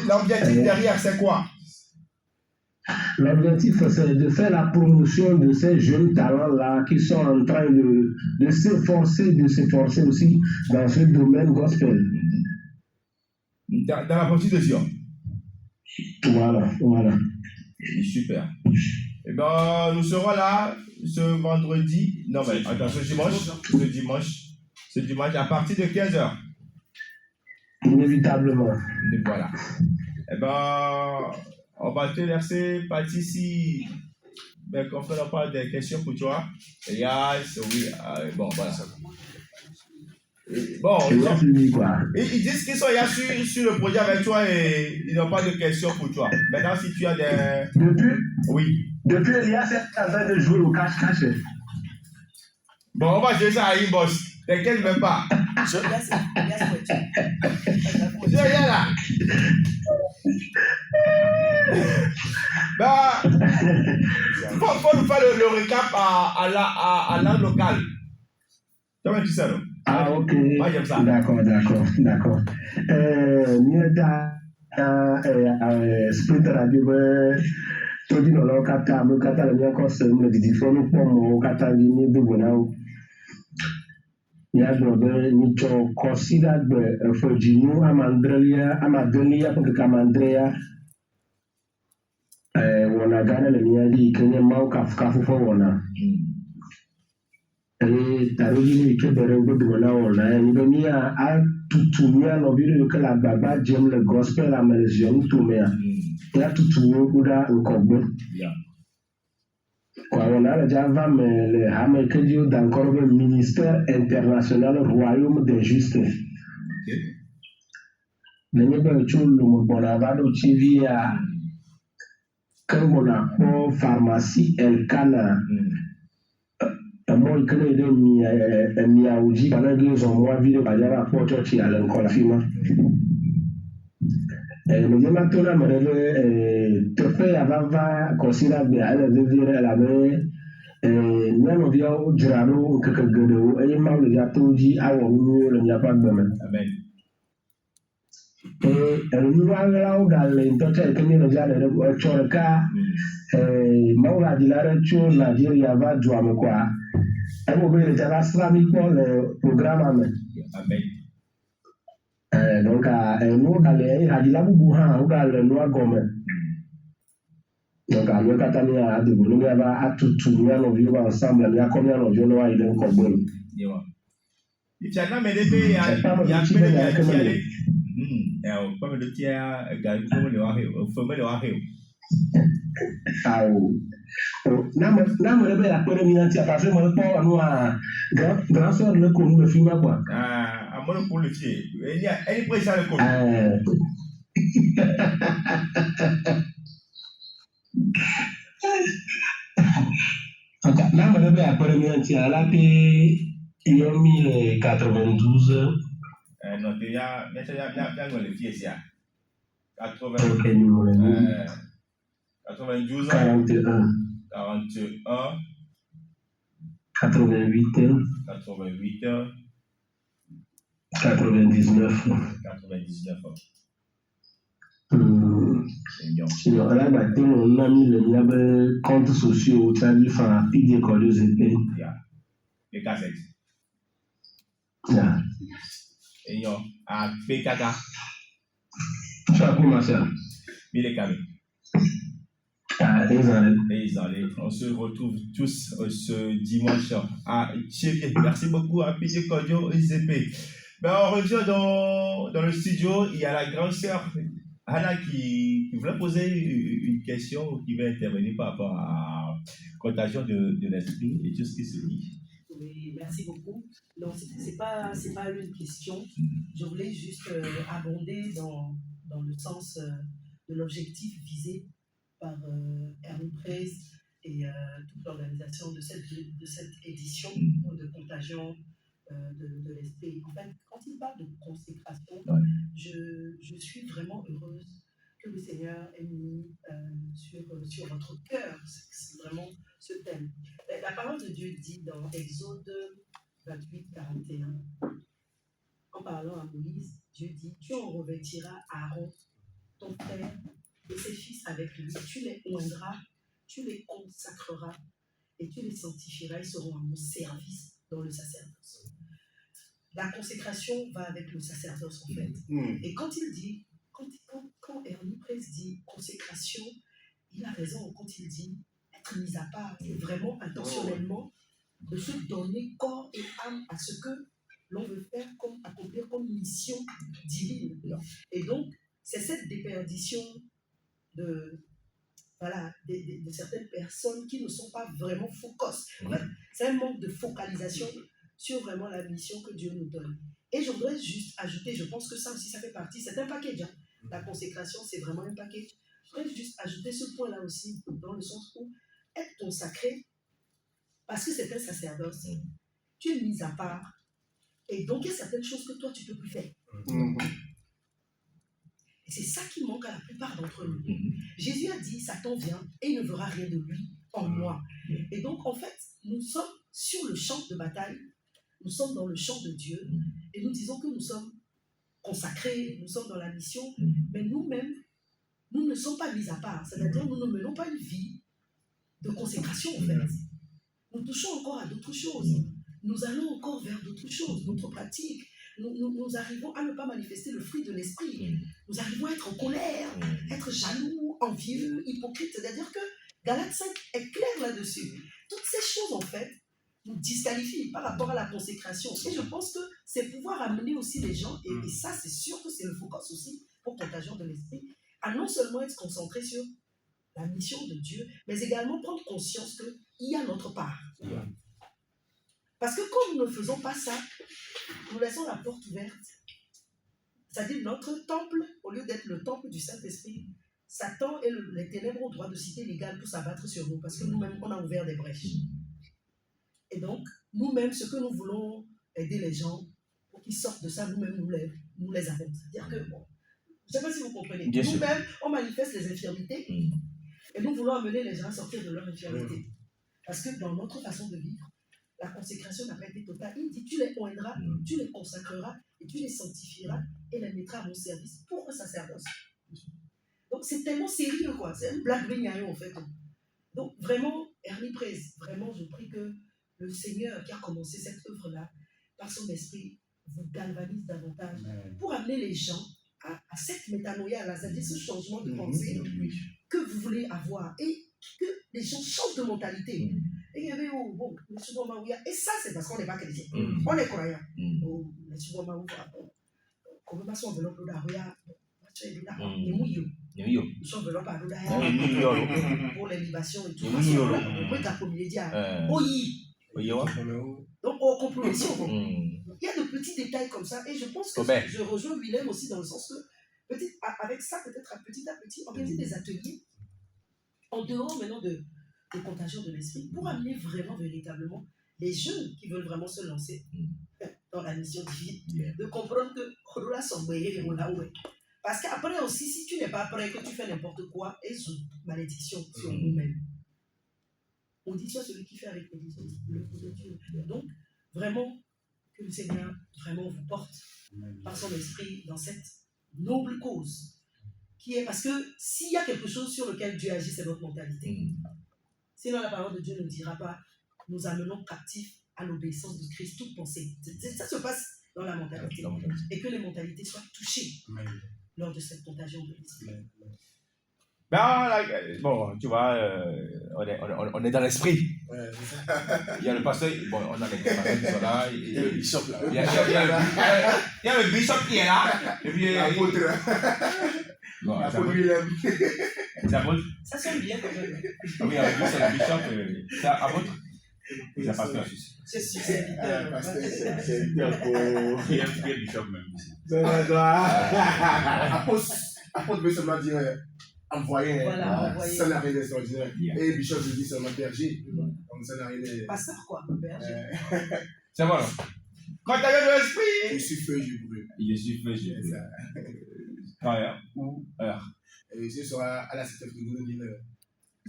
l'objectif derrière, c'est quoi? L'objectif, c'est de faire la promotion de ces jeunes talents-là qui sont en train de s'efforcer aussi dans ce domaine gospel. Dans la partie de Sion. Voilà. Super. Eh bien, nous serons là ce vendredi. Non, mais attends, ce dimanche à partir de 15h. Inévitablement. Et voilà. Eh bien, on va te laisser partir si on fait pas des questions pour toi. Elias, oui, bon, voilà. Bon, ils disent qu'ils sont là sur le projet avec toi et ils n'ont pas de questions pour toi. Maintenant, si tu as des... Depuis Elias est en train de jouer au cache-cache. Bon, on va jouer ça à Inbox. T'inquiète même pas. Je viens là. Faut nous faire le récap à l'an local. Comment tu sais, non? Ah, ok. Moi, j'aime ça. D'accord. Sprint Radio, tout dit dans le kata, le kata, le mien, quand c'est le difforme, pour mon kata, de bonheur. Niagbe nicho consider gbe fojinu amadrelia porque camandrea wona gana le niadi kenye mau kafu fo wona taroji ni ke bere ngo wona wona ni do mia a tutumia no biro ke la baba jem le gospel amelsion tumia ya tutu guda nkogbe kwa wona la java me le hame ke dio d'ancora le ministère international royaume de justice nenye be chulu mo bona vado chivia kangona ko pharmacie Elkana mo ikene de mi auji bana gizo mo vile bajara po chochi ala nkola fima no yema tona mereve tefe avava considera be ala de dire la be nano dia o jirano kakagado e ma le ya toji awo nu le ya pa gbeme Amen. Nuala dalle intoce che mi già le ciorca maura di la reccio Nigeria va giù a qua e poi bene già la strami con il programma me Amen. donc nous dalle a di la buha dalle no agome donc a noi catania a di bunu va a tutu no viva ensemble ya come no jono wa ile ko bon Yewa. Ichana medebe ya pele comme le tien, comme le warrior. Nam rebe la pere minanti a parce mo po no a grand sœur le ko no fi ma kwa À mon pour le pied. Il y a elle prend ça le coup. Nam rebe la pere minanti a la pe yo 1092 Non, il y a le pied ici. 92, 41 88, 99 sinon là maintenant on a mis les comptes sociaux tu as dit enfin puis des curiosités les cassettes. Yeah. Et yo, à PKK. Tu as commencé à Mille Camé. désolé. On se retrouve tous ce dimanche à Tchéké. Merci beaucoup à Pitié Kodio IZP. Ben, on revient dans le studio. Il y a la grande sœur Anna qui voulait poser une question ou qui veut intervenir par rapport à la contagion de l'esprit et tout ce qui se dit. Oui, merci beaucoup. Non, c'est pas une question. Je voulais juste abonder dans le sens de l'objectif visé par Ernie Praise et toute l'organisation de cette édition de contagion de l'esprit. En fait, quand il parle de consécration, je suis vraiment heureuse que le Seigneur ait mis sur votre cœur. C'est vraiment ce thème. La parole de Dieu dit dans Exode 28, 41, en parlant à Moïse, Dieu dit, tu en revêtiras Aaron, ton frère, et ses fils avec lui, tu les oindras, tu les consacreras, et tu les sanctifieras, ils seront à mon service dans le sacerdoce. La consécration va avec le sacerdoce en fait. Et quand il dit, quand Ernie Praise dit consécration, il a raison quand il dit être mis à part, c'est vraiment intentionnellement de se donner corps et âme à ce que l'on veut faire, accomplir comme mission divine. Et donc, c'est cette déperdition de certaines personnes qui ne sont pas vraiment focus. En fait, c'est un manque de focalisation sur vraiment la mission que Dieu nous donne. Et je voudrais juste ajouter, je pense que ça aussi, ça fait partie, c'est un package. La consécration, c'est vraiment un package. Je voudrais juste ajouter ce point-là aussi, dans le sens où être consacré, parce que c'est un sacerdoce, tu es mis à part. Et donc, il y a certaines choses que toi, tu ne peux plus faire. Et c'est ça qui manque à la plupart d'entre nous. Jésus a dit, Satan vient et il ne verra rien de lui en moi. Et donc, en fait, nous sommes sur le champ de bataille, nous sommes dans le champ de Dieu, et nous disons que nous sommes consacrés, nous sommes dans la mission, mais nous-mêmes, nous ne sommes pas mis à part. C'est-à-dire, nous ne menons pas une vie de consécration, en fait. Nous touchons encore à d'autres choses. nous allons encore vers d'autres choses, d'autres pratiques. Nous arrivons à ne pas manifester le fruit de l'esprit. Nous arrivons à être en colère, être jaloux, envieux, hypocrite. C'est-à-dire que Galates 5 est clair là-dessus. Toutes ces choses, en fait, nous disqualifient par rapport à la consécration. Et je pense que c'est pouvoir amener aussi les gens, et ça, c'est sûr que c'est le focus aussi pour Contagion de l'esprit, à non seulement être concentré sur la mission de Dieu, mais également prendre conscience qu'il y a notre part. Parce que quand nous ne faisons pas ça, nous laissons la porte ouverte. C'est-à-dire notre temple, au lieu d'être le temple du Saint-Esprit, Satan et les ténèbres ont droit de cité légale pour s'abattre sur nous, parce que nous-mêmes, on a ouvert des brèches. Et donc, nous-mêmes, ce que nous voulons aider les gens pour qu'ils sortent de ça, nous-mêmes, nous les avons. C'est-à-dire que, bon, je ne sais pas si vous comprenez, nous-mêmes, on manifeste les infirmités, et nous voulons amener les gens à sortir de leur infirmité. Parce que dans notre façon de vivre, la consécration n'a pas été totale. Il dit, tu les oindras, tu les consacreras, et tu les sanctifieras, et les mettras à mon service pour un sacerdoce. Donc c'est tellement sérieux, quoi. C'est un black vignaillon, en fait. Donc vraiment, Ernie Praise, vraiment, je prie que le Seigneur qui a commencé cette œuvre-là, par son esprit, vous galvanise davantage pour amener les gens à cette métanoïa-là, c'est-à-dire ce changement de pensée que vous voulez avoir et que les gens changent de mentalité. Et ça, c'est parce qu'on n'est pas chrétien. On est croyant. Pour les libations et tout. Donc, on comprend ici. Il y a de petits détails comme ça. Et je pense que je rejoins Willem aussi dans le sens que, avec ça, peut-être petit à petit, organiser des ateliers en dehors maintenant de Contagion de l'esprit pour amener vraiment, véritablement les jeunes qui veulent vraiment se lancer dans la mission divine, de comprendre que parce qu'après aussi, si tu n'es pas prêt, que tu fais n'importe quoi, et sous malédiction sur nous-mêmes. On dit soit celui qui fait avec les autres, le coup de Dieu. Donc, vraiment, que le Seigneur vraiment vous porte par son esprit dans cette noble cause. Qui est parce que s'il y a quelque chose sur lequel Dieu agit, c'est notre mentalité. Sinon, la parole de Dieu ne dira pas, nous amenons captifs à l'obéissance de Christ, toute pensée. Ça se passe dans la mentalité. Et que les mentalités soient touchées lors de cette contagion de l'esprit. Bon, tu vois, on est dans l'esprit. Il y a le pasteur, bon, on a les pasteurs qui sont là. Il y a le bishop là. Il y a le bishop qui est là. Et puis, ça sonne bien quand même. Oui, avec lui, c'est le bishop. C'est à votre. C'est un pasteur. Je suis serviteur. C'est il y a un bishop même. Apôtre veut seulement dire envoyer. Ça n'a rien d'extraordinaire. Et bishop veut dire seulement berger. Comme ça n'a rien d'extraordinaire. Pasteur quoi, berger. C'est bon. Contagion de l'esprit. Je suis feu, je brûle. Je suis feu, je brûle. Quand ou heure. Et ce sera à la cité de Gounounine,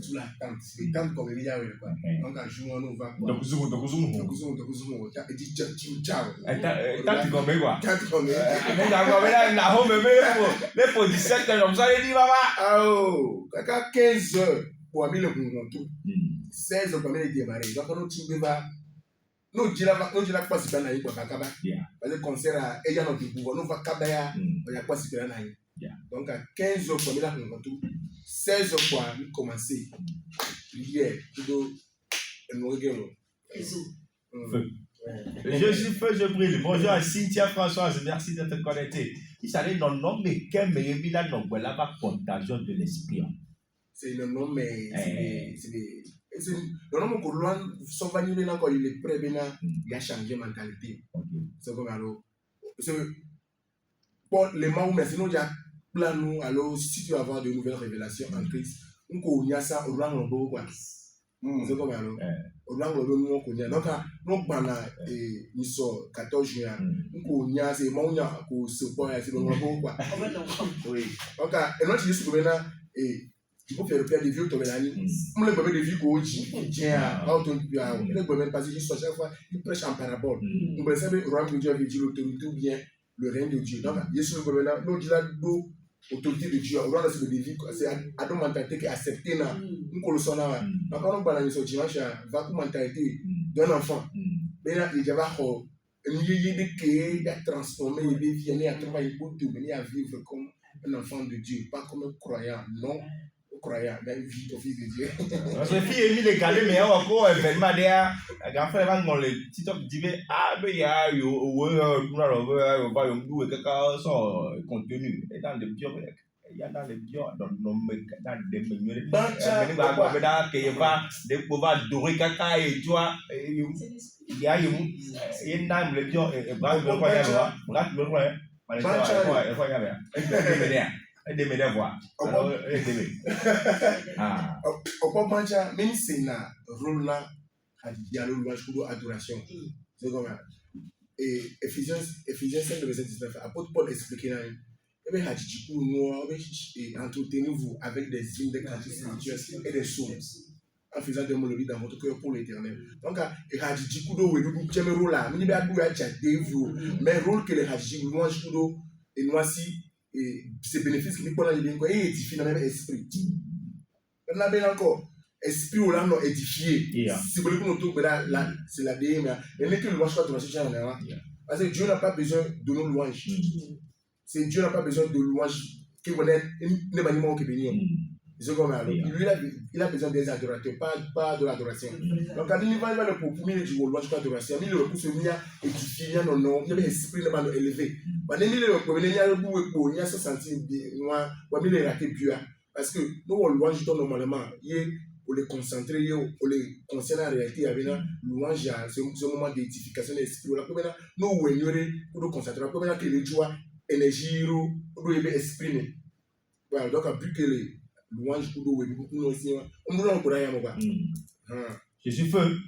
sous la tente. C'est une tente comme il y a, quoi. Donc, à jour, on va quoi. Donc, zoom. Et dit ciao. Tente comme quoi. Tente comme mais la home, mais pour 17 ans, comme ça, il dit, maman. Ah, oh, kaka 15 heures pour amener le tout. 16 heures pour amener le démarrer. Donc, on tient pas. Nous disons pas si on a eu quoi, parce que concert à Eyan of the Pouvoir, nous va Kabaya, on a pas si on a eu. Donc, à 15 heures pour amener le tout. 16 heures pour commencer. Hier, tout nous regardons. Je suis feu, je brille. Bonjour à Cynthia Françoise, merci d'être connecté. Il s'agit d'un nom, mais quel meilleur village, donc voilà pas contagion de l'esprit. C'est le nom, mais c'est le nom que l'on s'envanille là quand il est prêt, il a changé mentalité. C'est comme alors. Bon, les mots, mais sinon, il y a plein de nous. Alors, si tu veux avoir de nouvelles révélations en Christ, on y a ça au rang de quoi. C'est comme alors. Au rang de nous, on y a. Donc, nous, pendant nous sommes 14 juin, on y a, c'est mon y a, qu'on se voit, c'est le nom quoi. Oui. Donc, et nous, tu dis que maintenant, il faut faire le père de vieux, on le permet de vivre au tiens, il ne peut même pas dire à chaque fois, il prêche en parabole. Nous pensons que le royaume de Dieu veut dire l'autorité ou bien le règne de Dieu. Donc, Jésus le gouvernement, nous disons l'autorité de Dieu, on a de vivre, c'est à notre mentalité qui est acceptée. Nous, nous sommes là. Donc, quand on parle de ce dimanche, va pour mentalité d'un enfant. maintenant il y a qui a transformé les vies, il a travaillé pour devenir à vivre comme un enfant de Dieu, pas comme un croyant, non croyant, mais vivre au fils de Dieu. Parce que fille est mis les calés, mais encore événement derrière, la fait dans le TikTok dit ah mais il y a contenu et dans le bio il y a dans le bio dans des menus des pouvoir doré caca et tu vois il y a une dame le bio et bravo le quoi des médias voix. Même si c'est un rôle là, il y a le louange pour l'adoration. C'est comme ça. Et Ephésiens 5, verset 19, apôtre Paul expliquait là, entretenez-vous avec des hymnes, des cantiques spirituels et des psaumes, en faisant des mélodies dans votre cœur pour l'éternel. Donc, il y a des rôles là, mais rôle que les hadjis louange pour et noisy. Et ces bénéfices qui nous prennent les biens et édifier dans le même esprit. On a bien encore esprit ou l'âme édifié. Si vous voulez que nous trouvions là, c'est la DM. Il n'est que le louange de la société en général. Parce que Dieu n'a pas besoin de nos louanges. C'est Dieu n'a pas besoin de louanges qui vont être les maniements qui viennent. Il a besoin des adorateurs, pas de l'adoration. Donc, quand il va le premier du louange de l'adoration, il le pousse à édifier, il y a un esprit élevé. Il y a ce sentiment, il a raté plus. Parce que nous, on louange normalement, pour les concentrer, pour les concerner en réalité, il y avait une louange, ce moment d'édification de l'esprit. Nous, on ignorer pour nous concentrer, pour que les joies, énergie, pour nous exprimer. Voilà, donc, à plus que les louanges pour nous aussi, on nous l'encourage à moi. Je suis feu.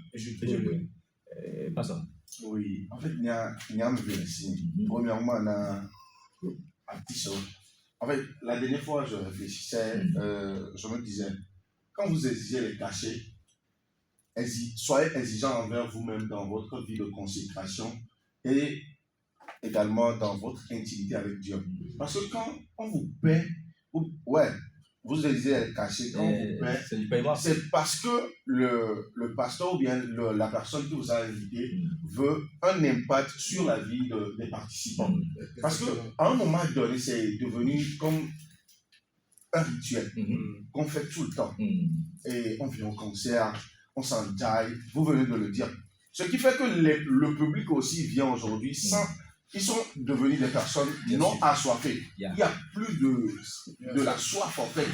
Pas ça. Oui, en fait, il y a un verset. Premièrement, on a un petit saut. En fait, la dernière fois, je réfléchissais, je me disais, quand vous exigez les cachets, soyez exigeants envers vous-même dans votre vie de consécration et également dans votre intimité avec Dieu. Parce que quand on vous paie, vous exigez les cachets, quand on vous paie, c'est parce que le pasteur ou bien la personne qui vous a invité veut un impact sur la vie des participants. Parce qu'à un moment donné, c'est devenu comme un rituel qu'on fait tout le temps. Et on vient au concert, on s'entaille, vous venez de le dire. Ce qui fait que le public aussi vient aujourd'hui sans... Ils sont devenus des personnes non assoiffées. Il n'y a plus de la soif en fait.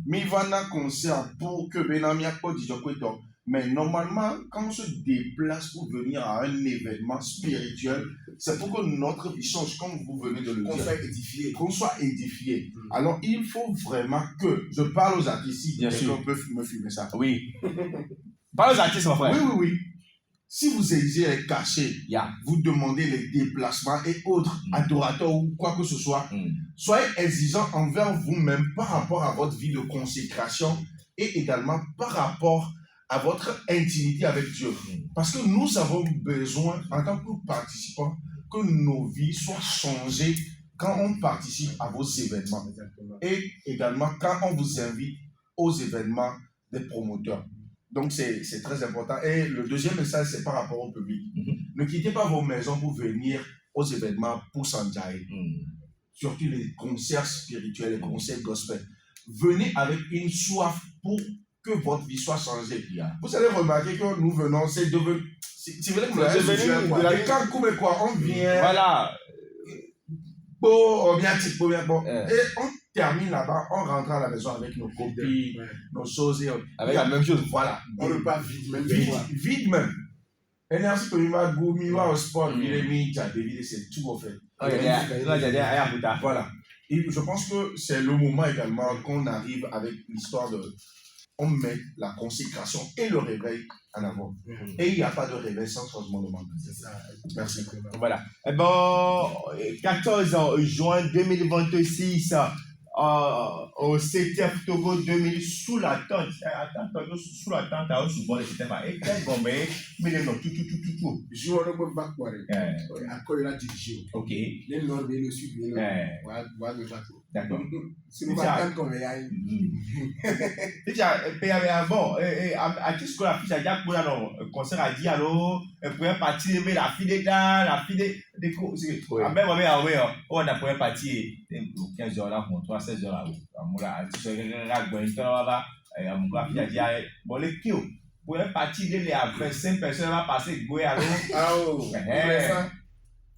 Mais il va dans un concert pour que Benamia Kodijokweto. Mais normalement, quand on se déplace pour venir à un événement spirituel, c'est pour que notre vie change, comme vous venez de le dire. Qu'on soit édifié. Alors, il faut vraiment que, je parle aux artistes, si quelqu'un peut me filmer ça. Oui. Parle aux artistes, mon frère. Oui. Si vous exigez les cachets, vous demandez les déplacements et autres adorateurs ou quoi que ce soit, soyez exigeants envers vous-même par rapport à votre vie de consécration et également par rapport à votre intimité avec Dieu. Parce que nous avons besoin, en tant que participants, que nos vies soient changées quand on participe à vos événements. Et également quand on vous invite aux événements des promoteurs. Donc, c'est très important. Et le deuxième message, c'est par rapport au public. Ne quittez pas vos maisons pour venir aux événements pour s'enjailler. Surtout les concerts spirituels, les concerts gospel. Venez avec une soif pour que votre vie soit changée. Vous allez remarquer que nous venons, c'est devenu... Si vous voulez que nous quoi, on vient... Voilà. On vient et on termine là-bas, on rentre à la maison avec nos copines, nos choses. Avec la même chose. Voilà. On ne pas vide même. Vide même. Énergie pour moi, goût, au sport, c'est tout en fait. Voilà. Et je pense que c'est le moment également qu'on arrive avec l'histoire de... On met la consécration et le réveil en avant. Et il n'y a pas de réveil sans changement de monde. C'est ça. Merci. Voilà. 14 juin 2026, au CTF Togo 2000, sous la tente. Sous la tente, à souvent, etc. Et quel bon, mais non, tout. Je vois le bon bac, à quoi il a dirigé. Ok. Les nord, le sud, voilà, D'accord. C'est nous pas comme il y a Bon, à qui ce que la fille a dit pour le concert a dit alors, première partie, mais la fille est là, la fille est. Ah ben, on a première partie, 15 heures là, pour 3, 16 heures là. À tu sais, là, la fille a dit, bon, les kills, première partie, il est à 25 personnes, va passer, alors. Ah, oh, ça,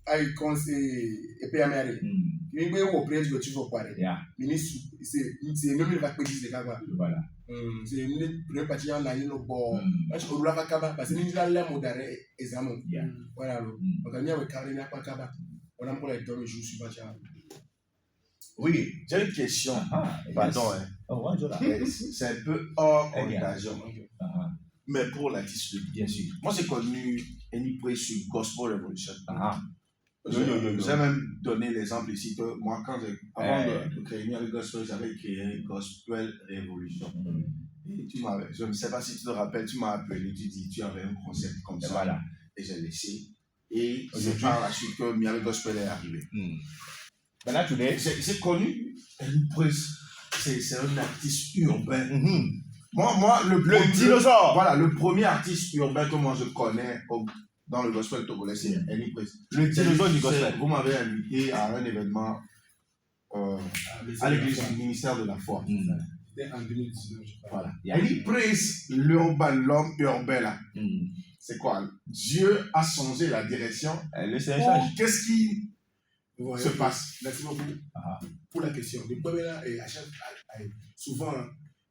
avec conseil, et puis à mère. Mais oui, au près du tu vas parler. C'est même le bac de Kaba. Voilà. C'est une première partie en année au bord. Je crois que Kaba, parce que nous allons l'air modéré examen. Voilà. Donc, on a avec Karina Pakaba. On a pour les deux jours sur Bacha. Oui, j'ai une question. Pardon. C'est un peu hors occasion. Mais pour l'artiste, bien sûr. Moi, j'ai connu Anypress sur Gospel Revolution. J'ai même donné l'exemple ici que moi, avant de créer avec Gospel, j'avais créé Gospel Revolution. Et je ne sais pas si tu te rappelles, tu m'as appelé, tu dis tu avais un concept comme ça. Voilà. Et j'ai laissé. Et c'est par la suite que Miami Gospel est arrivé. J'ai connu Anypress, c'est un artiste urbain. Moi, le dinosaure. Voilà, le premier artiste urbain que moi je connais dans le gospel togolais, c'est Anypress. Le dinosaure du gospel. Vous m'avez invité à un événement à l'église du ministère de la foi. C'était en 2019, je crois. Voilà. Anypress, l'homme urbain là. C'est quoi? Dieu a changé la direction. Qu'est-ce qui se passe? Merci beaucoup pour la question. Le problème là, souvent,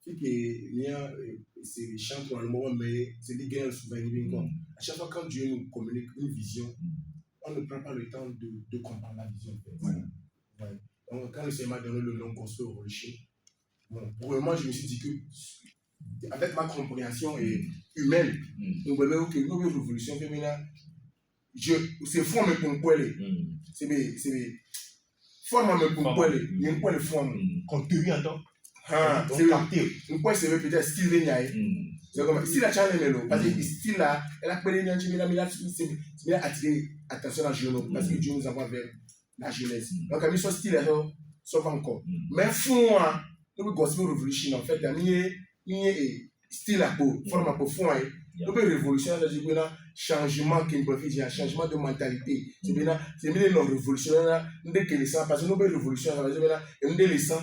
c'est les chants pour le moment, mais c'est des gains souvent. À chaque fois, quand Dieu nous communique une vision, on ne prend pas le temps de comprendre la vision. Donc, quand le Seigneur m'a donné le nom Gospel Revolution, pour moi, je me suis dit que, avec ma compréhension humaine, nous voyons que nos révolutions féminines, c'est fort, mais pour nous, c'est fort, mais pour nous, il y a une fois de forme. Contenu en temps. C'est un point, c'est peut-être style de Niaï. C'est comme si la channel est là, parce que style là, elle a pris les gens, mais attiré attention à la jeunesse, parce que Dieu nous envoie vers la jeunesse. Donc, à son style là, sauf encore. Mais fond, nous, Gospel Revolution, en fait, il y a style à peau, forme à peau, fond, nous, révolution, c'est un changement qui nous profite, un changement de mentalité. C'est bien, non révolutionnaire, nous, dès que les sangs, parce que nous, révolution, nous, les sangs,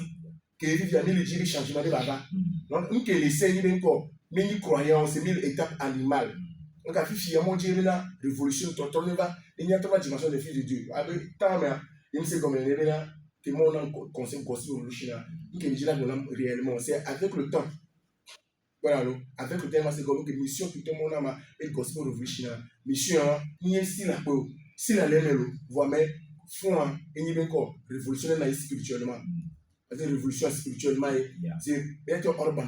que il y a des changements de là-bas. Donc, nous, que les saints, il y a encore, mais nous croyons, c'est une étape animale. Donc, à Fifi, il y a mon Dieu, la révolution, il y a trois dimensions de fils de Dieu. Avec tant, mais il me sait comme il y a là, que mon concept Gospel Revolution, que les gens réellement, c'est avec le temps. Voilà, avec le temps, c'est comme que mission, tout le monde a le Gospel Revolution. Mission, il y a style à peu, style à l'aimé, voire même, fond, il y a encore révolutionnaire spirituellement. La révolution spirituellement, c'est être urbain,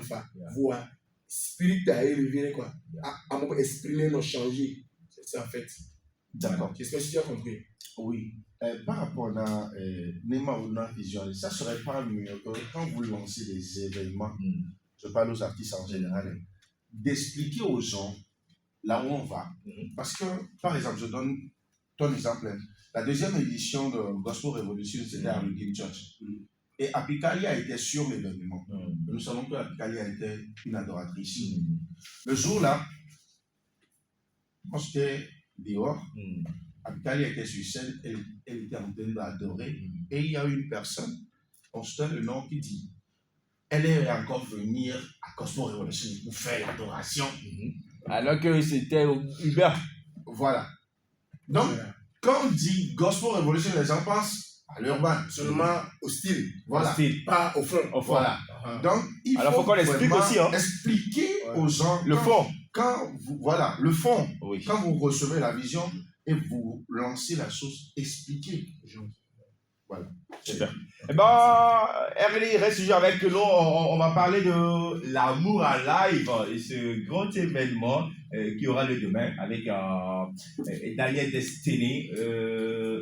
voir spirit élevé, quoi. À mon exprimer, nos changer. C'est ça, en fait. D'accord. J'espère que tu as compris. Oui. Par rapport à Nema ou na vision, ça serait pas mieux que quand vous lancez des événements, je parle aux artistes en général, d'expliquer aux gens là où on va. Parce que, par exemple, je donne ton exemple. La deuxième édition de Gospel Revolution, c'était à Redeem Church. Et Apikali a été sur l'événement. Nous savons que Apikali a été une adoratrice. Le jour-là, quand j'étais dehors, Apikali était sur scène, elle était en train d'adorer. Et il y a une personne, on se donne le nom qui dit, elle est encore venir à Gospel Revolution pour faire l'adoration. Alors que c'était Uber. Voilà. Donc, quand on dit Gospel Revolution, les gens pensent à l'urbain, seulement au style, voilà, style. pas au fond. Voilà. Donc, il faut qu'on explique aussi, expliquer aux gens le fond. Quand vous, voilà, le fond. Oui. Quand vous recevez la vision et vous lancez la chose, expliquez. Voilà. Super. Eh ben, Hervé, reste toujours avec nous. On va parler de l'amour en live et ce grand événement qui aura lieu demain avec Daniel Destiné,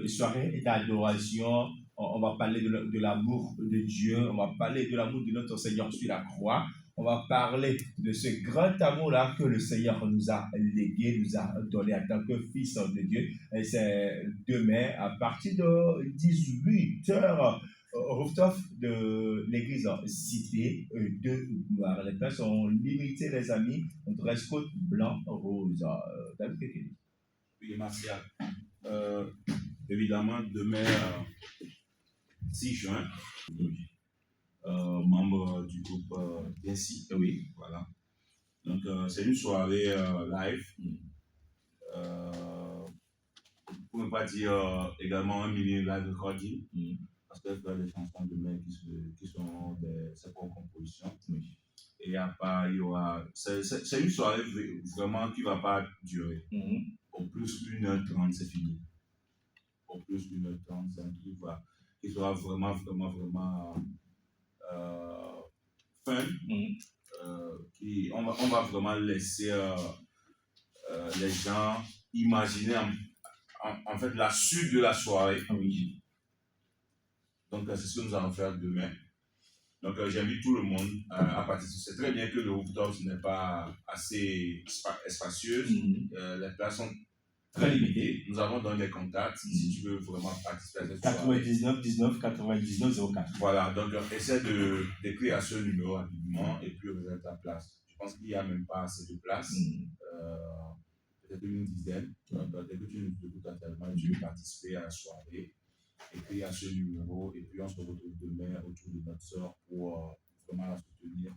soirée d'adoration. On va parler de l'amour de Dieu. On va parler de l'amour de notre Seigneur sur la croix. On va parler de ce grand amour-là que le Seigneur nous a légué, nous a donné en tant que fils de Dieu. Et c'est demain à partir de 18h rooftop de l'église Cité de Gloire. Les places sont limitées, les amis. On dress code blanc, rose. David Kekeli. Oui, Martial. Évidemment, demain, 6 juin, membre du groupe Yancy. Oui. Voilà. Donc, c'est une soirée live. Pour ne pas dire également un mini live recording. Parce qu'elle fait des chansons demain qui sont ses propres compositions. Oui. Et à part, il y aura. C'est une soirée vraiment qui ne va pas durer. Au plus d'1h30, c'est fini. Au plus d'1h30, c'est un truc qui sera vraiment fun. On va vraiment laisser les gens imaginer en fait la suite de la soirée. Oui. Donc, c'est ce que nous allons faire demain. Donc, j'invite tout le monde à participer. C'est très bien que le rooftop n'est pas assez spacieux. Les places sont très limitées. Nous avons donné des contacts si tu veux vraiment participer à cette soirée. 99 19 99 04. Voilà, donc essaie d'écrire à ce numéro rapidement et puis réserve ta place. Je pense qu'il n'y a même pas assez de place. Peut-être une dizaine. Donc, dès que tu nous écoutes actuellement, tu veux participer à la soirée. Écris à ce numéro et puis on se retrouve demain autour de notre sœur pour vraiment la soutenir.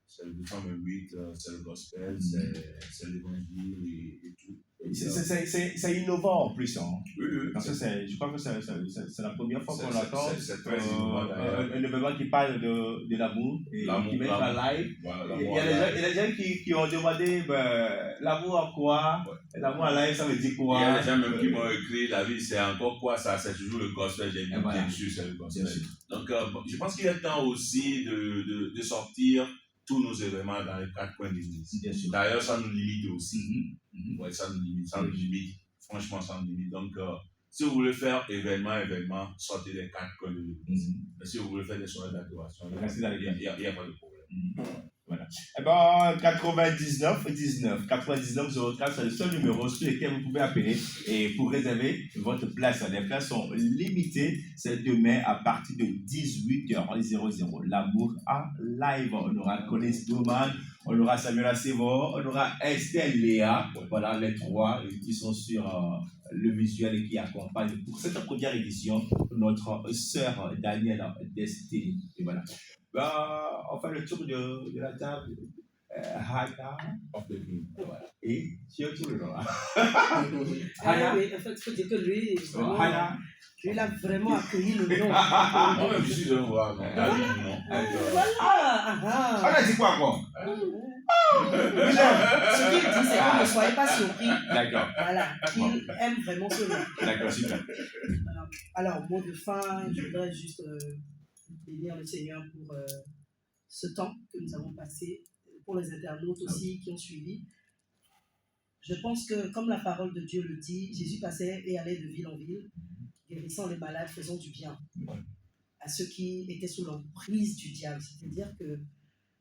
C'est le 228, c'est le gospel, c'est l'évangile et tout. C'est innovant en plus. Hein. Oui. Parce que je crois que c'est la première fois qu'on attend. C'est très innovant d'ailleurs. Un événement qui parle de l'amour et qui met en live. Voilà, il y a des gens qui ont demandé l'amour en quoi. L'amour en live, ça veut dire quoi. Il y a des gens même qui m'ont écrit la vie, c'est encore quoi ça. C'est toujours le gospel. J'ai dit bien sûr, c'est le gospel. Donc, je pense qu'il est temps aussi de sortir tous nos événements dans les 4 coins de l'église. D'ailleurs, ça nous limite aussi. Ouais, ça nous limite. Franchement, ça nous limite. Donc, si vous voulez faire événement, sortez les 4 coins de l'église. Mais si vous voulez faire des soirées d'adoration, il n'y a pas de problème. Voilà. Eh ben, 99 19 99 04, c'est le seul numéro sur lequel vous pouvez appeler et pour réserver votre place. Les places sont limitées. C'est demain à partir de 18h00. L'amour en live. On aura Collins Doman, on aura Samuel Acevor, on aura Estelle Léa. Voilà les 3 qui sont sur le visuel et qui accompagnent pour cette première édition notre sœur Danielle Destiny. Et voilà. On fait le tour de la table. Hana. Voilà. Et tu as tout le nom. Hana. Oui, en fait, il faut dire que lui, Hana. Lui, il a vraiment accueilli le nom. Moi-même, je suis jeune voir. On a dit quoi encore? Ce qu'il dit, c'est que ne soyez pas surpris. D'accord. Voilà, qu'il aime vraiment ce nom. D'accord, super. Alors, mot de fin, je voudrais juste bénir le Seigneur pour ce temps que nous avons passé, pour les internautes aussi qui ont suivi. Je pense que, comme la parole de Dieu le dit, Jésus passait et allait de ville en ville, guérissant les malades, faisant du bien à ceux qui étaient sous l'emprise du diable. C'est-à-dire que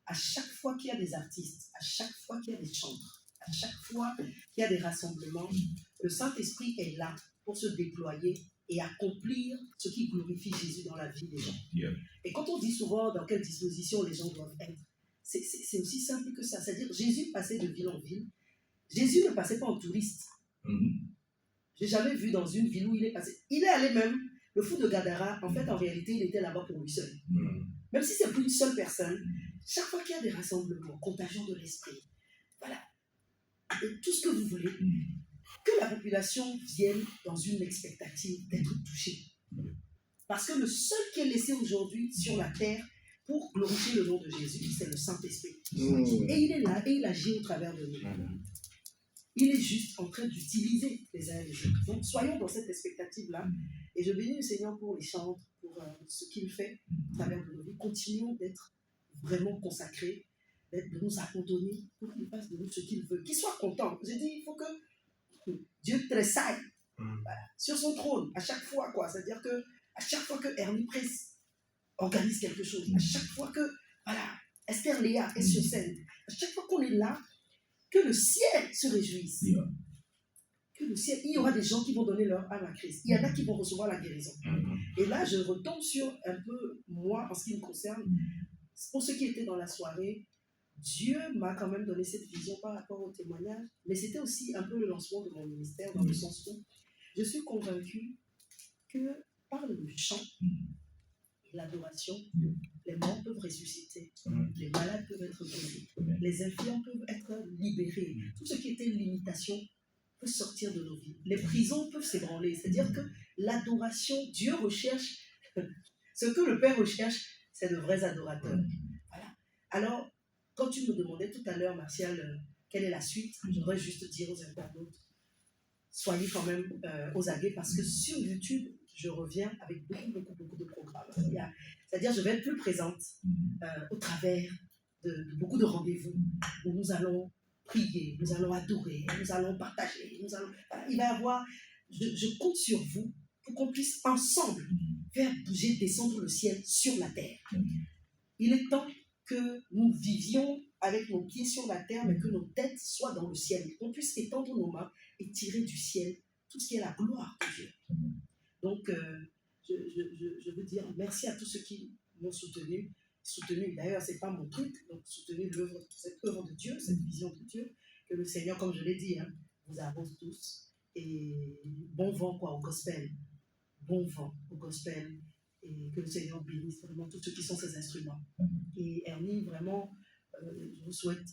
à chaque fois qu'il y a des artistes, à chaque fois qu'il y a des chantres, à chaque fois qu'il y a des rassemblements, le Saint-Esprit est là pour se déployer et accomplir ce qui glorifie Jésus dans la vie des gens. Et quand on dit souvent dans quelle disposition les gens doivent être, c'est aussi simple que ça. C'est-à-dire Jésus passait de ville en ville. Jésus ne passait pas en touriste. J'ai jamais vu dans une ville où il est passé. Il est allé même, le fou de Gadara, en fait, en réalité, il était là-bas pour lui seul. Même si c'est pour une seule personne, chaque fois qu'il y a des rassemblements, contagion de l'esprit, voilà, tout ce que vous voulez, que la population vienne dans une expectative d'être touchée. Parce que le seul qui est laissé aujourd'hui sur la terre pour glorifier le nom de Jésus, c'est le Saint-Esprit. Et il est là, et il agit au travers de nous. Il est juste en train d'utiliser les uns et les autres. Donc, soyons dans cette expectative-là. Et je bénis le Seigneur pour les chantres, pour ce qu'il fait au travers de nos vies. Continuons d'être vraiment consacrés, de nous abandonner pour qu'il fasse de nous ce qu'il veut. Qu'il soit content. J'ai dit, il faut que Dieu tressaille sur son trône à chaque fois, quoi. C'est-à-dire que à chaque fois que Ernie Press organise quelque chose, à chaque fois que Esther Léa est sur scène, à chaque fois qu'on est là, que le ciel se réjouisse. Que que le ciel, il y aura des gens qui vont donner leur âme à Christ. Il y en a qui vont recevoir la guérison. Et là, je retombe sur un peu, moi, en ce qui me concerne, pour ceux qui étaient dans la soirée, Dieu m'a quand même donné cette vision par rapport au témoignage, mais c'était aussi un peu le lancement de mon ministère, dans le sens où je suis convaincue que par le chant et l'adoration, les morts peuvent ressusciter, les malades peuvent être guéris, les infirmes peuvent être libérés, tout ce qui était limitation peut sortir de nos vies. Les prisons peuvent s'ébranler, c'est-à-dire que l'adoration, Dieu recherche, ce que le Père recherche, c'est de vrais adorateurs. Voilà. Alors, quand tu me demandais tout à l'heure, Martial, quelle est la suite, je voudrais juste dire aux internautes, soyez quand même aux aguets, parce que sur YouTube, je reviens avec beaucoup de programmes. C'est-à-dire, je vais être plus présente au travers de beaucoup de rendez-vous où nous allons prier, nous allons adorer, nous allons partager, il va y avoir, je compte sur vous pour qu'on puisse ensemble faire bouger, descendre le ciel sur la terre. Il est temps que nous vivions avec nos pieds sur la terre, mais que nos têtes soient dans le ciel, qu'on puisse étendre nos mains et tirer du ciel tout ce qui est la gloire de Dieu. Donc, je veux dire merci à tous ceux qui m'ont soutenu. D'ailleurs, ce n'est pas mon truc, donc soutenu cette œuvre de Dieu, cette vision de Dieu, que le Seigneur, comme je l'ai dit, vous arrose tous. Et bon vent au gospel. Bon vent au gospel. Et que le Seigneur bénisse vraiment tous ceux qui sont ses instruments. Et Ernie, vraiment, je vous souhaite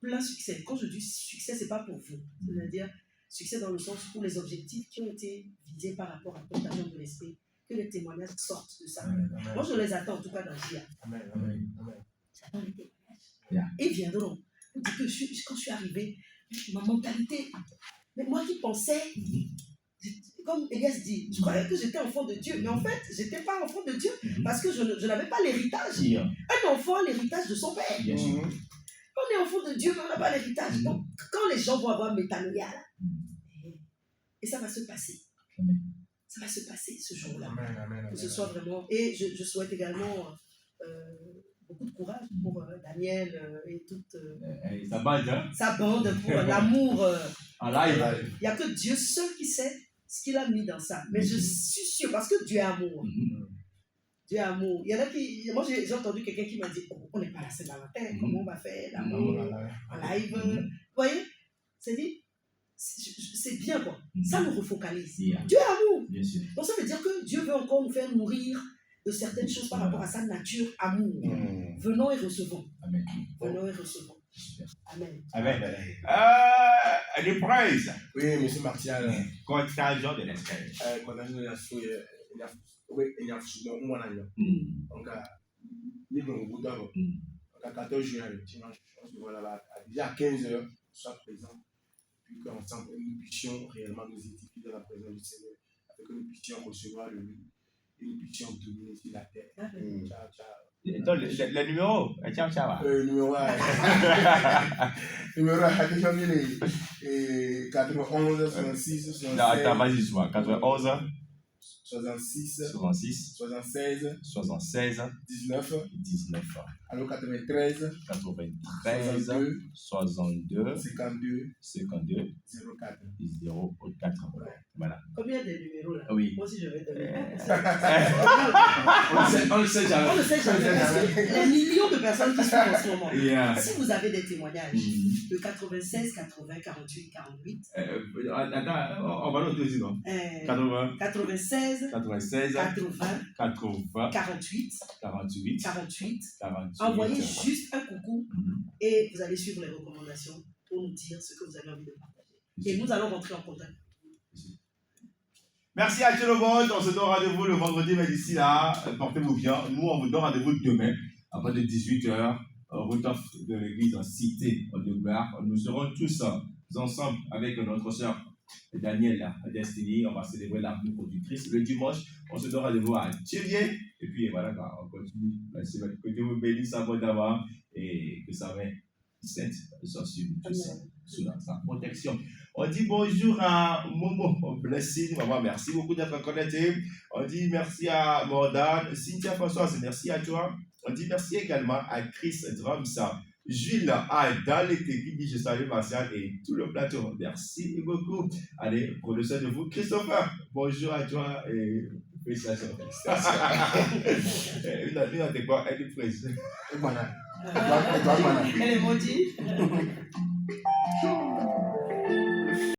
plein succès. Quand je dis succès, ce n'est pas pour vous. C'est-à-dire succès dans le sens où les objectifs qui ont été visés par rapport à Contagion de l'Esprit, que les témoignages sortent de ça. Amen. Moi, je les attends en tout cas dans le GIA. J'attends les témoignages. Et viendront. Vous dites que quand je suis arrivée, ma mentalité, mais moi qui pensais, comme Elias dit, je croyais que j'étais enfant de Dieu, mais en fait, je n'étais pas enfant de Dieu parce que je n'avais pas l'héritage. Un enfant a l'héritage de son père. Quand on est enfant de Dieu, mais on n'a pas l'héritage. Donc, quand les gens vont avoir métanoïa, et ça va se passer. Ça va se passer ce jour-là. Que ce soit vraiment. Et je souhaite également beaucoup de courage pour Daniel et toute sa bande pour l'amour. Il n'y a que Dieu seul qui sait ce qu'il a mis dans ça. Mais je suis sûre, parce que Dieu est amour. Dieu est amour. Il y en a qui. Moi, j'ai entendu quelqu'un qui m'a dit on n'est pas la Saint-Valentin, comment on va faire l'amour en live. Vous voyez? C'est dit. C'est bien quoi. Ça nous refocalise. Dieu est amour. Donc ça veut dire que Dieu veut encore nous faire nourrir de certaines choses par rapport à sa nature amour. Venons et recevons. Amen. Venons et recevons. Amen. Amen. Les praises. Oui, monsieur Martial. Contagion de l'Esprit. Contagion de l'Esprit. Il y a donc, il y a 14 juin, dimanche, voilà, déjà à 15h, soit présent. Puis qu'ensemble, nous puissions réellement nous édifier dans la présence du Seigneur, afin que nous puissions recevoir le lui et nous puissions dominer sur la terre. Ciao, ciao. Donc, le numéro, ciao, ciao. Le numéro, numéro 91, 66, 67. Non, attends, vas-y, sois 91, 66, 76, 19. Alors 93, 62, 52, 04. Voilà. Combien de numéros là? Oui. Moi aussi je vais donner. On ne sait jamais. On ne sait jamais. Parce que les millions de personnes qui sont en ce moment. Si vous avez des témoignages de 96, 80, 48, 48. Attends, on va noter aussi, non? 96, 80, 48. Envoyez juste un coucou et vous allez suivre les recommandations pour nous dire ce que vous avez envie de partager. Et nous allons rentrer en contact. Merci à tout le monde. On se donne rendez-vous le vendredi, mais d'ici là, portez-vous bien. Nous, on vous donne rendez-vous demain, à partir de 18h, retour de l'église en Cité de Gloire. Nous serons tous ensemble avec notre soeur Daniel à Destiny. On va célébrer l'amour du Christ. Le dimanche, on se donne rendez-vous à Thiviers. Et puis voilà, on continue. Que Dieu vous bénisse abondamment et que sa main sainte soit sur nous tous, sous sa protection. On dit bonjour à Momo Blessing, maman, merci beaucoup d'être connecté. On dit merci à Mordan, Cynthia Françoise, merci à toi. On dit merci également à Chris Drums, Jules dans les techniques, je salue Martial et tout le plateau. Merci beaucoup. Allez, prenez soin de vous. Christopher, bonjour à toi et félicitations. Une amie, quoi, elle est prête. Elle est maudite.